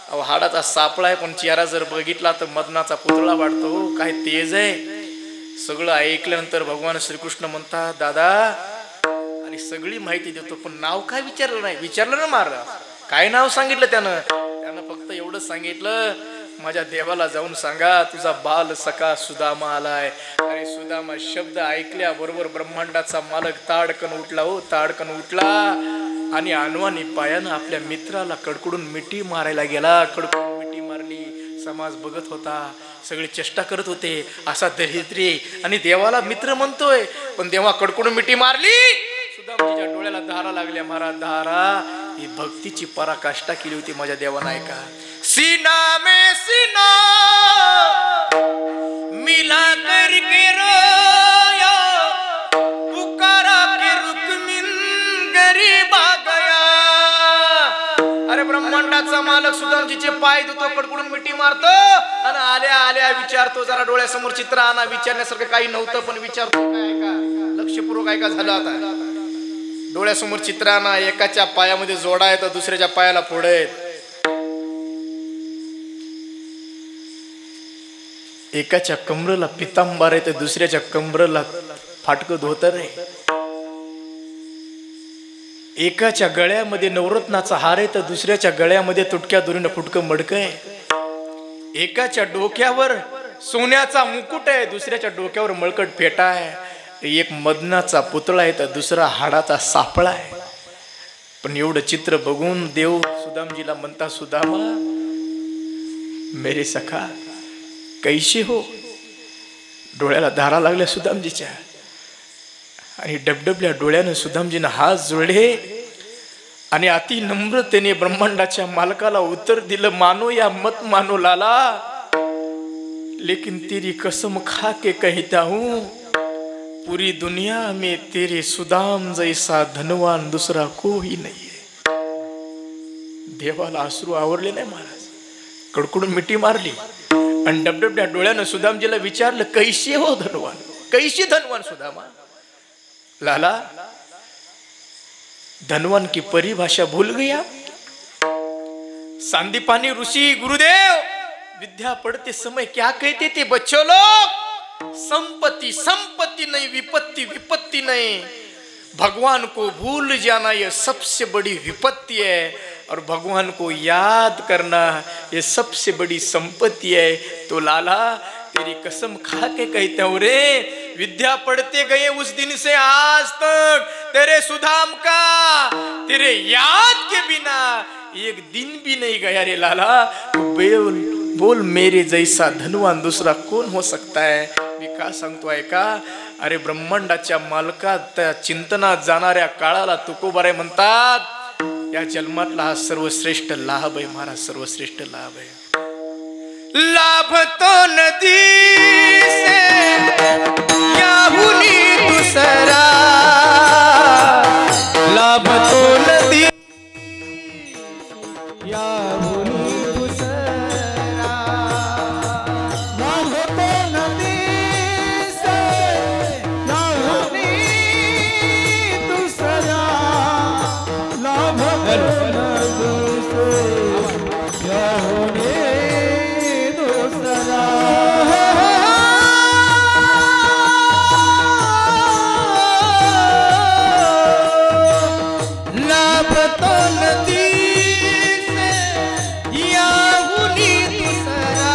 अहो हाडाचा सापळा आहे, पण चेहरा जर बघितला तर मदनाचा पुतळा वाटतो. काय तेज आहे. सगळं ऐकल्यानंतर भगवान श्रीकृष्ण म्हणतात, दादा आणि सगळी माहिती देतो, पण नाव काय विचारलं नाही. विचारलं ना महाराज, काय नाव सांगितलं त्यानं फक्त एवढं सांगितलं, माझ्या देवाला जाऊन सांगा तुझा बाल सखा सुदामा आलाय. अरे सुदामा शब्द ऐकल्या बरोबर ब्रह्मांडाचा मालक ताडकन उठला, हो ताडकन उठला, आणि अनवानी पायानं आपल्या मित्राला कडकडून मिठी मारायला गेला. कडकडून मिठी मारली. समाज बघत होता, सगळे चेष्टा करत होते, असा दरिद्री आणि देवाला मित्र म्हणतोय. पण तेव्हा कडकडून मिठी मारली, सुदामाच्या डोळ्याला धारा लागल्या. महाराज धारा ही भक्तीची पराकाष्ठा केली होती माझ्या देवानं. ऐका, सीना में सीना मिला करके रोया, पुकारा के रुक्मिन गरीब आ गया. अरे ब्रह्मांडाचा मालक सुदामजीचे पाय धुतो, कडकडून मिठी मारतो, आणि आल्या आल्या विचारतो, जरा डोळ्यासमोर चित्र आणा. विचारण्यासारखं काही नव्हतं, पण विचारतो. काय ऐका, लक्षपूर्वक ऐका. झालं आता, डोळ्यासमोर चित्र आणा. एकाच्या पायामध्ये जोडा आहे तर दुसऱ्याच्या पायाला फोड आहेत. एकाच्या कमरेला पितांबर आहे तर दुसऱ्याच्या कमरेला फाटकं धोतर आहे. एकाच्या गळ्यामध्ये नवरत्नाचा हार आहे तर दुसऱ्याच्या गळ्यामध्ये तुटक्या दोरीनं फुटकं मडकं आहे. एकाच्या डोक्यावर सोन्याचा मुकुट आहे, दुसऱ्याच्या डोक्यावर मळकट फेटा आहे. एक मदनाचा पुतळा आहे तर दुसरा हाडाचा सापळा आहे. पण एवढं चित्र बघून देव सुदामजीला म्हणता, सुदामा मेरे सखा कैसे हो. डोळ्याला धारा लागल्या सुदामजीच्या आणि डबडबल्या डोळ्यानं सुदामजीनं हात जोडले आणि अति नम्रतेने ब्रह्मांडाच्या मालकाला उत्तर दिलं, मानो या मत मानो लाला, लेकिन तेरी कसम खा के कहता हूं, पूरी दुनिया में तेरे सुदाम जैसा धनवान दूसरा कोई नहीं है. देवाला अश्रू आवरले नाही महाराज, कडकडून मिठी मारली आणि डबडबड्या डोळ्यानं सुदामजीला विचारलं, कैसे हो धनवान, कैसे धनवान सुदामा. लाला, धनवान की परिभाषा भूल गया. सांदीपानी ऋषि गुरुदेव विद्या पढ़ते समय क्या कहते थे बच्चों लोग, संपत्ति संपत्ति नहीं, विपत्ति विपत्ति नहीं. भगवान को भूल जाना यह सबसे बड़ी विपत्ति है और भगवान को याद करना ये सबसे बड़ी संपत्ति है. तो लाला तेरी कसम खा के कहता हूं रे, विद्या पढ़ते गए उस दिन से आज तक तेरे सुदाम का तेरे याद के बिना एक दिन भी नहीं गया रे लाला. बोल मेरे जैसा धनवान दूसरा कौन हो सकता है. मी का सांगतोय का, अरे ब्रह्मांडाच्या मालकात त्या चिंतनात जाणाऱ्या काळाला तुकोबाराय म्हणतात, या जन्मातला हा सर्वश्रेष्ठ लाभ आहे महाराज, सर्वश्रेष्ठ लाभ आहे. लाभ तो नदी से याहुनी दूसरा, लाभ तो नदी याहुनी दूसरा, लाभ तो नदी से याहुनी दूसरा, लाभ तो नदी से याहुनी दूसरा. लाभ तो नदी से याहुनी दूसरा,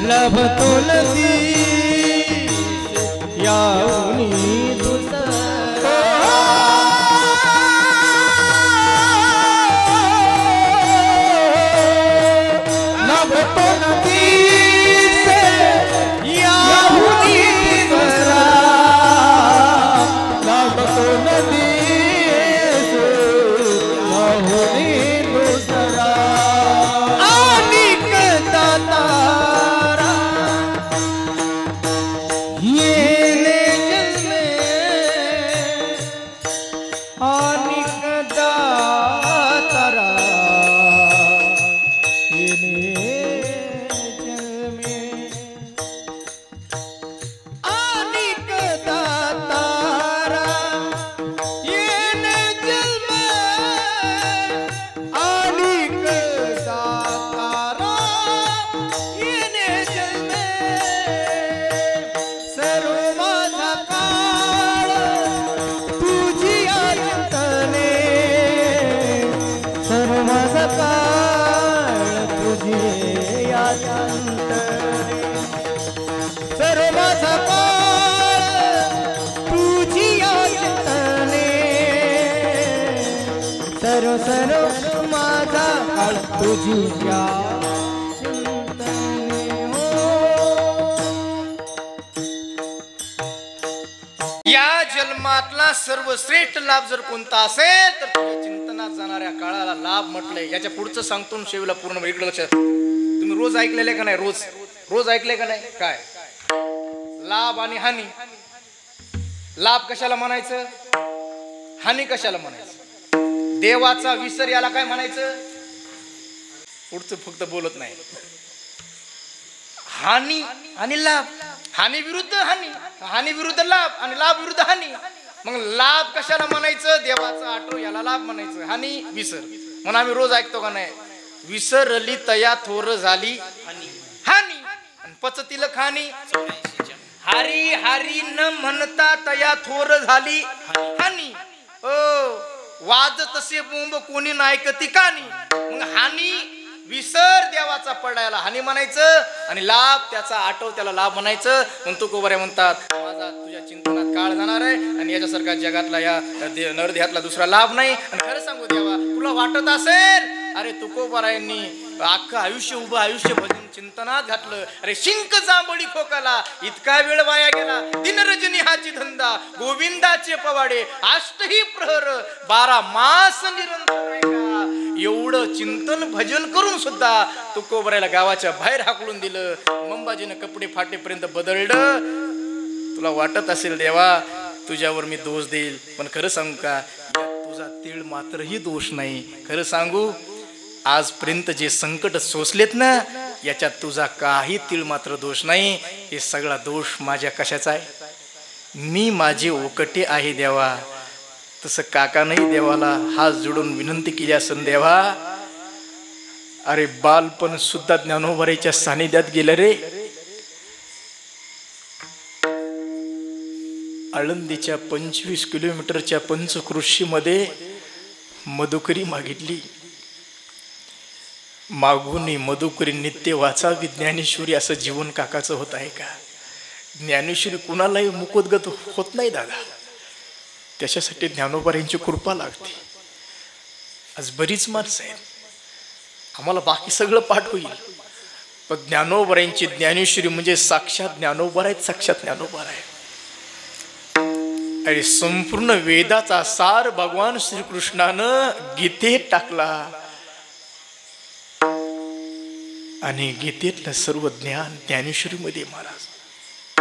लाभ तो नदी याहुनी दूसरा, लाभ तो नदी से याहुनी दूसरा, लाभ तो नदी से याहुनी दूसरा. अनेक दातारा येने जन्मे, अनेक दातारा येणे जन्मे, अनेक दातारा येने जन्मे, अनेक दातारा येने जन्मे. सर्व माझा काळ तुझी चिंतने, सर्व माझा काळ तुझी चिंतने, सर्व माझा काळ तुझी चिंतने, सर्व सर्व माझा काळ तुझी चिंतने. या जन्मातला सर्वश्रेष्ठ लाभ जर कोणता असेल तर तुझ्या चिंतनात जाणाऱ्या काळाला लाभ म्हटलंय. याच्या पुढचं सांगतो आणि शेवला पूर्ण इकडे लक्षात. तुम्ही रोज ऐकलेले का नाही, रोज रोज ऐकले का नाही, काय लाभ आणि हानी. लाभ कशाला म्हणायचं, हानी कशाला म्हणायचं. देवाचा विसर याला काय म्हणायचं, पुढचं फक्त बोलत नाही. हानी आणि लाभ, हानी विरुद्ध हानी, हानी विरुद्ध लाभ आणि लाभ विरुद्ध हानी. मग लाभ कशाला म्हणायचं, देवाचा आठव याला लाभ म्हणायचं. हानी विसर म्हणून आम्ही रोज ऐकतो का नाही, विसरली तया थोर झाली हानी आणि पचतील खानी. हरी हरी न म्हणता तया थोर झाली हानी. वाद तसे बोंब कोणी नायकती कानी. मग हानी विसर देवाचा पडायला हानी म्हणायचं आणि लाभ त्याचा आठव त्याला लाभ म्हणायचं. म्हणून तुकोबारे म्हणतात, माझा तुझ्या चिंतनात काळ जाणार आहे आणि याच्यासारखा जगातला या नरदेहातला दुसरा लाभ नाही. आणि खरं सांगू देवा, तुला वाटत असेल अरे तुकोबारायांनी अख्खं आयुष्य उभं आयुष्य भजन चिंतनात घातलं. अरे शिंक जांभळी खोकाला इतका वेळ वाया गेला. दिनरजनी हाची धंदा गोविंदाचे पवाडे अष्टही प्रहर 12 मास निरंतर. एवढं चिंतन भजन करून सुद्धा तुकोबरायला गावाच्या बाहेर हाकलून दिलं. मंबाजीनं कपडे फाटेपर्यंत बदललं. तुला वाटत असेल देवा तुझ्यावर मी दोष देईल, पण खरं सांगू का तुझा तीळ मात्रही दोष नाही. खरं सांगू आजपर्यंत जे संकट सोसलेत ना याच्यात तुझा काही तीळ मात्र दोष नाही. हे सगळा दोष माझ्या कशाचा आहे? मी माझे ओकटे आहे देवा. तसं काकानंही देवाला हात जोडून विनंती केली असन देवा. अरे बालपण सुद्धा ज्ञानोबाईच्या सानिध्यात गेलं रे. आळंदीच्या 25 किलोमीटरच्या पंचकृषीमध्ये मधुकरी मागितली. मागून मधुकरी नित्य वाचावी ज्ञानेश्वरी असं जीवन काकाचं होत आहे का? ज्ञानेश्वरी कुणालाही मुकोद्गत होत नाही दादा. त्याच्यासाठी ज्ञानोबाईंची कृपा लागते. आज बरीच माणसं आहेत आम्हाला बाकी सगळं पाठ होईल, पण ज्ञानोबाईंची ज्ञानेश्वरी म्हणजे साक्षात ज्ञानोबा आहेत. साक्षात ज्ञानोबा आहे. अरे संपूर्ण वेदाचा सार भगवान श्रीकृष्णानं गीतेत टाकला आणि गीतेतलं सर्व ज्ञान ज्ञानेश्वरीमध्ये महाराज.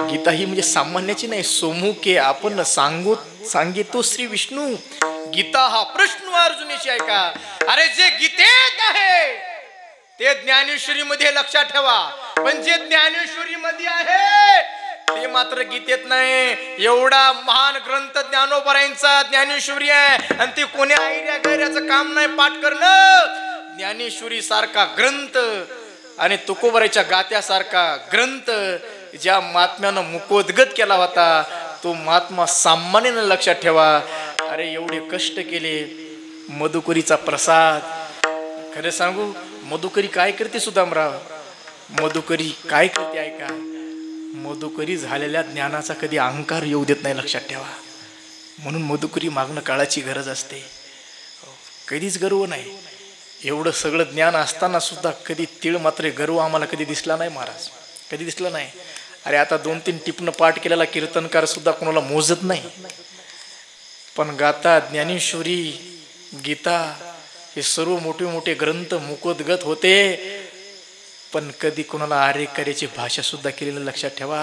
गीता ही म्हणजे सामान्याची नाही, सोमुखे आपण सांगितो श्री विष्णू. गीता हा प्रश्न अर्जुनीची आहे का? अरे जे गीतेत आहे ते ज्ञानेश्वरी मध्ये लक्षात ठेवा, पण जे ज्ञानेश्वरी मध्ये आहे ते मात्र गीतेत नाही. एवढा महान ग्रंथ ज्ञानोबाईंचा ज्ञानेश्वरी आहे आणि ते कोणी आयडिया गैऱ्याचं काम नाही पाठ करणं. ज्ञानेश्वरी सारखा ग्रंथ आणि तुकोबराईच्या गात्यासारखा ग्रंथ ज्या महात्म्यानं मुकोद्गत केला होता तो महात्मा सामान्यानं लक्षात ठेवा. अरे एवढे कष्ट केले. मधुकरीचा प्रसाद. खरं सांगू मधुकरी काय करते सुदामराव? मधुकरी काय करते ऐका. मधुकरी झालेल्या ज्ञानाचा कधी अहंकार येऊ देत नाही, लक्षात ठेवा. म्हणून मधुकरी मागणं काळाची गरज असते. कधीच गर्व नाही. एवढं सगळं ज्ञान असताना सुद्धा कधी तीळ मात्र गर्व आम्हाला कधी दिसला नाही महाराज, कधी दिसला नाही. अरे आता 2-3 टिपणं पाठ केलेला कीर्तनकार सुद्धा कोणाला मोजत नाही, पण गाता ज्ञानेश्वरी गीता हे सर्व मोठे मोठे ग्रंथ मुकोद्गत होते, पण कधी कोणाला आरेकऱ्याची भाषा सुद्धा केलेलं लक्षात ठेवा.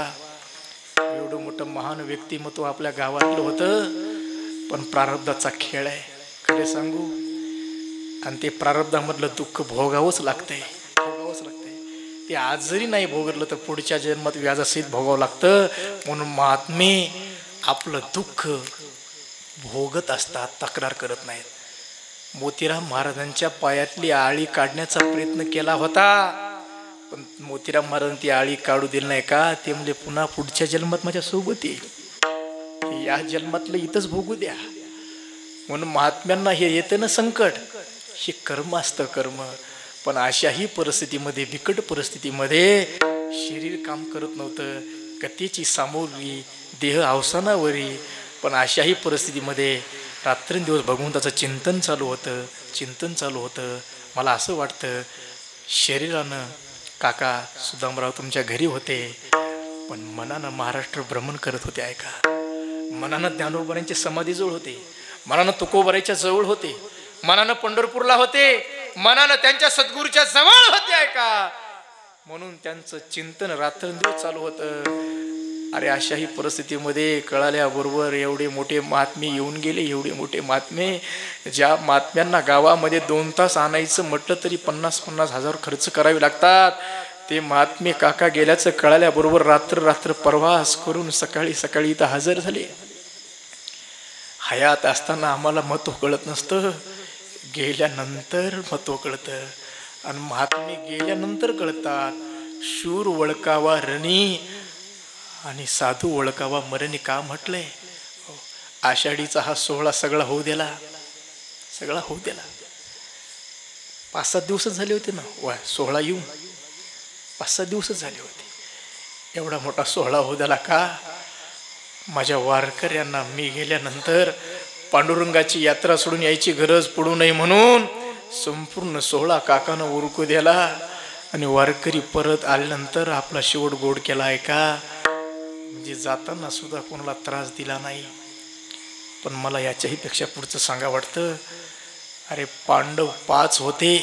एवढं मोठं महान व्यक्तिमत्व आपल्या गावातलं होतं, पण प्रारब्धाचा खेळ आहे. खरे सांगू आणि ते प्रारब्धामधलं दुःख भोगावंच लागतंय, भोगावंच लागतंय. ते आज जरी नाही भोगलं तर पुढच्या जन्मात व्याजासहित भोगावं लागतं. म्हणून महात्मे आपलं दुःख भोगत असतात, तक्रार करत नाहीत. मोतीराम महाराजांच्या पायातली आळी काढण्याचा प्रयत्न केला होता, पण मोतीराम महाराजांनी ती आळी काढू दिली नाही का? ते म्हणजे पुन्हा पुढच्या जन्मात माझ्या सोबत येईल, या जन्मातलं इथंच भोगू द्या. म्हणून महात्म्यांना हे येतं ना संकट, हे कर्म असतं कर्म. पण अशाही परिस्थितीमध्ये, बिकट परिस्थितीमध्ये शरीर काम करत नव्हतं, गतीची सामोरी, देह अवसानावरी, पण अशाही परिस्थितीमध्ये रात्रंदिवस भगवंताचं चिंतन चालू होतं, चिंतन चालू होतं. मला असं वाटतं शरीरानं काका सुदामराव तुमच्या घरी होते, पण मनानं महाराष्ट्र भ्रमण करत होते. ऐका, मनानं ज्ञानोबाईंच्या समाधीजवळ होते, मनानं तुकोबाराईच्या जवळ होते, मनानं पंढरपूरला होते, मनानं त्यांच्या सद्गुरूच्या जवळ होते. ऐका, म्हणून त्यांचं चिंतन रात्रंदिवस चालू होतं. अरे अशाही परिस्थितीमध्ये कळाल्याबरोबर एवढे मोठे महात्मे येऊन गेले, एवढे मोठे महात्मे, ज्या महात्म्यांना गावामध्ये 2 तास आणायचं म्हटलं तरी 50-50 हजार खर्च करावे लागतात, ते महात्मे काका गेल्याचं कळाल्याबरोबर रात्र रात्र प्रवास करून सकाळी सकाळी इथं हजर झाले. हयात असताना आम्हाला महत्त्व कळत नसतं, गेल्यानंतर महत्त्व कळतं. आणि महात्मे गेल्यानंतर कळतात. शूर वळकावा रणी आणि साधू ओळखावा मरणी का म्हटलंय. आषाढीचा हा सोहळा सगळा होऊ दिला, सगळा होऊ दिला. 5-7 दिवसच झाले होते ना वा सोहळा येऊन, 5-7 दिवसच झाले होते. एवढा मोठा सोहळा होऊ दिला का? माझ्या वारकऱ्यांना मी गेल्यानंतर पांडुरंगाची यात्रा सोडून यायची गरज पडू नये म्हणून संपूर्ण सोहळा काकानं उरकू दिला आणि वारकरी परत आल्यानंतर आपला शेवट गोड केला आहे का? म्हणजे जाताना सुद्धा कोणाला त्रास दिला नाही. पण मला याच्याही पेक्षा पुढचं सांगा वाटतं. अरे पांडव 5 होते,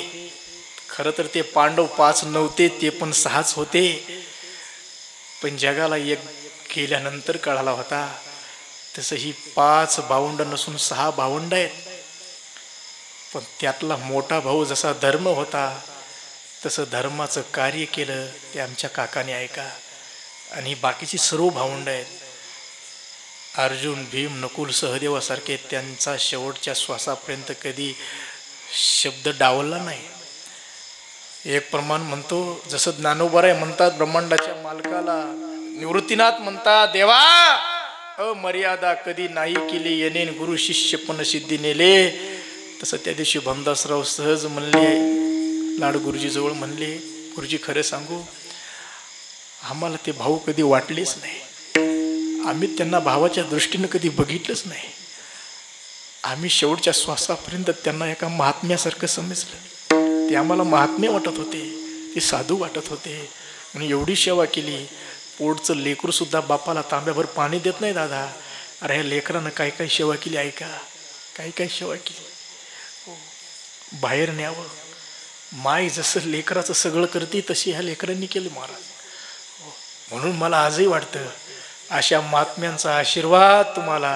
खरं तर ते पांडव 5 नव्हते, ते पण 6च होते. पण जगाला एक गेल्यानंतर कळाला होता. तसं ही 5 भावंड नसून 6 भावंड आहेत. पण त्यातला मोठा भाऊ जसा धर्म होता तसं धर्माचं कार्य केलं ते आमच्या काकाने ऐका. आणि बाकीची सर्व भावंड आहेत, अर्जुन, भीम, नकुल, सहदेवासारखे, त्यांचा शेवटच्या श्वासापर्यंत कधी शब्द डावलला नाही. एक प्रमाण म्हणतो, जसं ज्ञानोबराय म्हणतात ब्रह्मांडाच्या मालकाला, निवृत्तीनाथ म्हणतात, देवा अमर्यादा कधी नाही केली, येणे गुरु शिष्य पण सिद्धी नेले. तसं त्या दिवशी भमदासराव सहज म्हणले, लाड गुरुजीजवळ म्हणले, गुरुजी खरं सांगू, आम्हाला ते भाऊ कधी वाटलेच नाही. आम्ही त्यांना भावाच्या दृष्टीनं कधी बघितलंच नाही. आम्ही शेवटच्या श्वासापर्यंत त्यांना एका महात्म्यासारखं समजलं. ते आम्हाला महात्म्य वाटत होते, ते साधू वाटत होते. आणि एवढी सेवा केली. पोटचं लेकरू सुद्धा बापाला तांब्याभर पाणी देत नाही दादा. अरे ह्या लेकरानं काय काय सेवा केली ऐका, काय काय सेवा केली. बाहेर न्यावं, माय जसं लेकराचं सगळं करते तशी ह्या लेकरांनी केलं महाराज. म्हणून मला आजही वाटतं अशा महात्म्यांचा आशीर्वाद तुम्हाला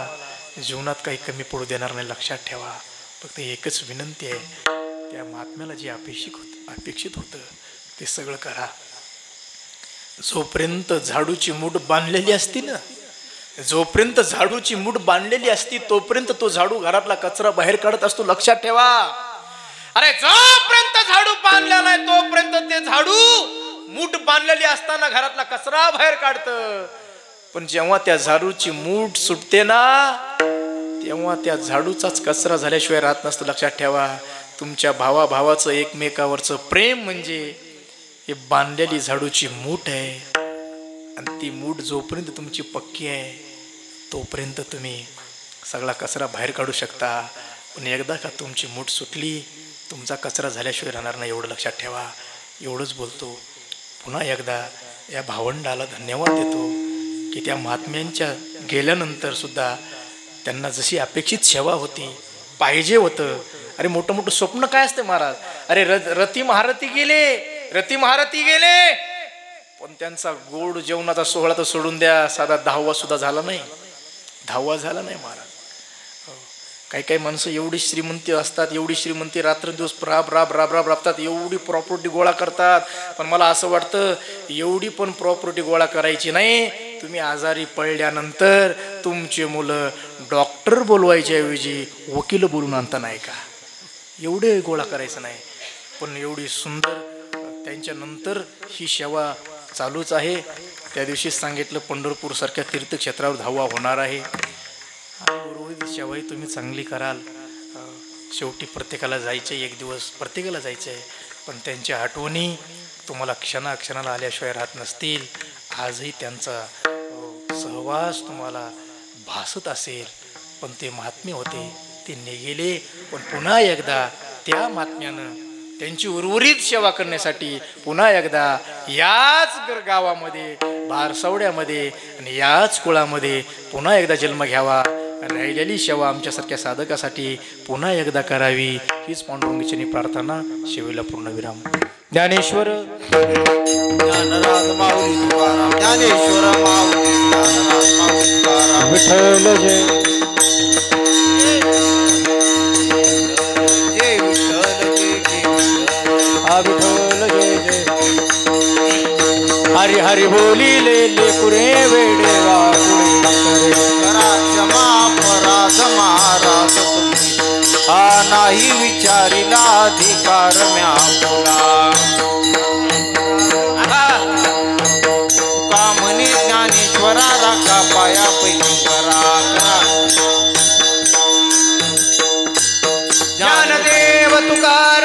जीवनात काही कमी पडू देणार नाही, लक्षात ठेवा. फक्त एकच विनंती आहे, त्या महात्म्याला जे अपेक्षित होतं ते सगळं करा. जोपर्यंत झाडूची मूठ बांधलेली असती ना, जोपर्यंत झाडूची मूठ बांधलेली असती तोपर्यंत तो झाडू घरातला कचरा बाहेर काढत असतो, लक्षात ठेवा. अरे जोपर्यंत झाडू बांधलेला आहे तोपर्यंत ते झाडू मूठ बांधलेली असताना घरातला कचरा बाहेर काढतं. पण जेव्हा त्या झाडूची मूठ सुटते ना तेव्हा त्या झाडूचाच कचरा झाल्याशिवाय राहत नसतं, लक्षात ठेवा. तुमच्या भावाचं एकमेकावरचं प्रेम म्हणजे हे बांधलेली झाडूची मूठ आहे. आणि ती मूठ जोपर्यंत तुमची पक्की आहे तोपर्यंत तुम्ही सगळा कचरा बाहेर काढू शकता. पण एकदा का तुमची मूठ सुटली तुमचा कचरा झाल्याशिवाय राहणार नाही, एवढं लक्षात ठेवा. एवढंच बोलतो. पुन्हा एकदा या भावंडाला धन्यवाद देतो की त्या महात्म्यांच्या गेल्यानंतर सुद्धा त्यांना जशी अपेक्षित सेवा होती, पाहिजे होतं. अरे मोठं मोठं स्वप्न काय असते महाराज. अरे रती महारथी गेले पण त्यांचा गोड जेवणाचा सोहळा तर सोडून द्या, साधा 10वा सुद्धा झाला नाही, 10वा झाला नाही महाराज. काही काही माणसं एवढी श्रीमंती असतात, एवढी श्रीमंती रात्रंदिवस राबतात, एवढी प्रॉपर्टी गोळा करतात. पण मला असं वाटतं एवढी पण प्रॉपर्टी गोळा करायची नाही. तुम्ही आजारी पडल्यानंतर तुमचे मुलं डॉक्टर बोलवायच्या ऐवजी वकील बोलून आणता नाही का, एवढे गोळा करायचं नाही. पण एवढी सुंदर त्यांच्या नंतर ही सेवा चालूच आहे. त्या दिवशीच सांगितलं पंढरपूरसारख्या तीर्थक्षेत्रावर 10वा होणार आहे. उर्वरित सेवाही तुम्ही चांगली कराल. शेवटी प्रत्येकाला जायचं आहे, एक दिवस प्रत्येकाला जायचं आहे. पण त्यांच्या आठवणी तुम्हाला क्षणाक्षणाला आल्याशिवाय राहत नसतील. आजही त्यांचा सहवास तुम्हाला भासत असेल. पण ते महात्मे होते, ते निघेले. पण पुन्हा एकदा त्या महात्म्यानं त्यांची उर्वरित सेवा करण्यासाठी पुन्हा एकदा याच गावामध्ये, बारसावड्यामध्ये आणि याच कुळामध्ये पुन्हा एकदा जन्म घ्यावा. राहिलेली सेवा आमच्यासारख्या साधकासाठी पुन्हा एकदा करावी हीच पांडुरंगाची प्रार्थना. शेवेला पूर्णविराम. ज्ञानेश्वर ज्ञानराज माऊली तुकाराम, ज्ञानेश्वर माऊली ज्ञानराज माऊली तुकाराम. विठ्ठल जय जय विठ्ठल जय विठ्ठल जय जय. हरी हरी बोलिले लेकुरे वेडे वाकुळे करा क्षमा अपराध महाराज तुम्ही, हा नाही विचारिला अधिकार म्या बोला. का म्हणे ज्ञानेश्वरा राखा पाया पैकी करा ज्ञानदेव तुकाराम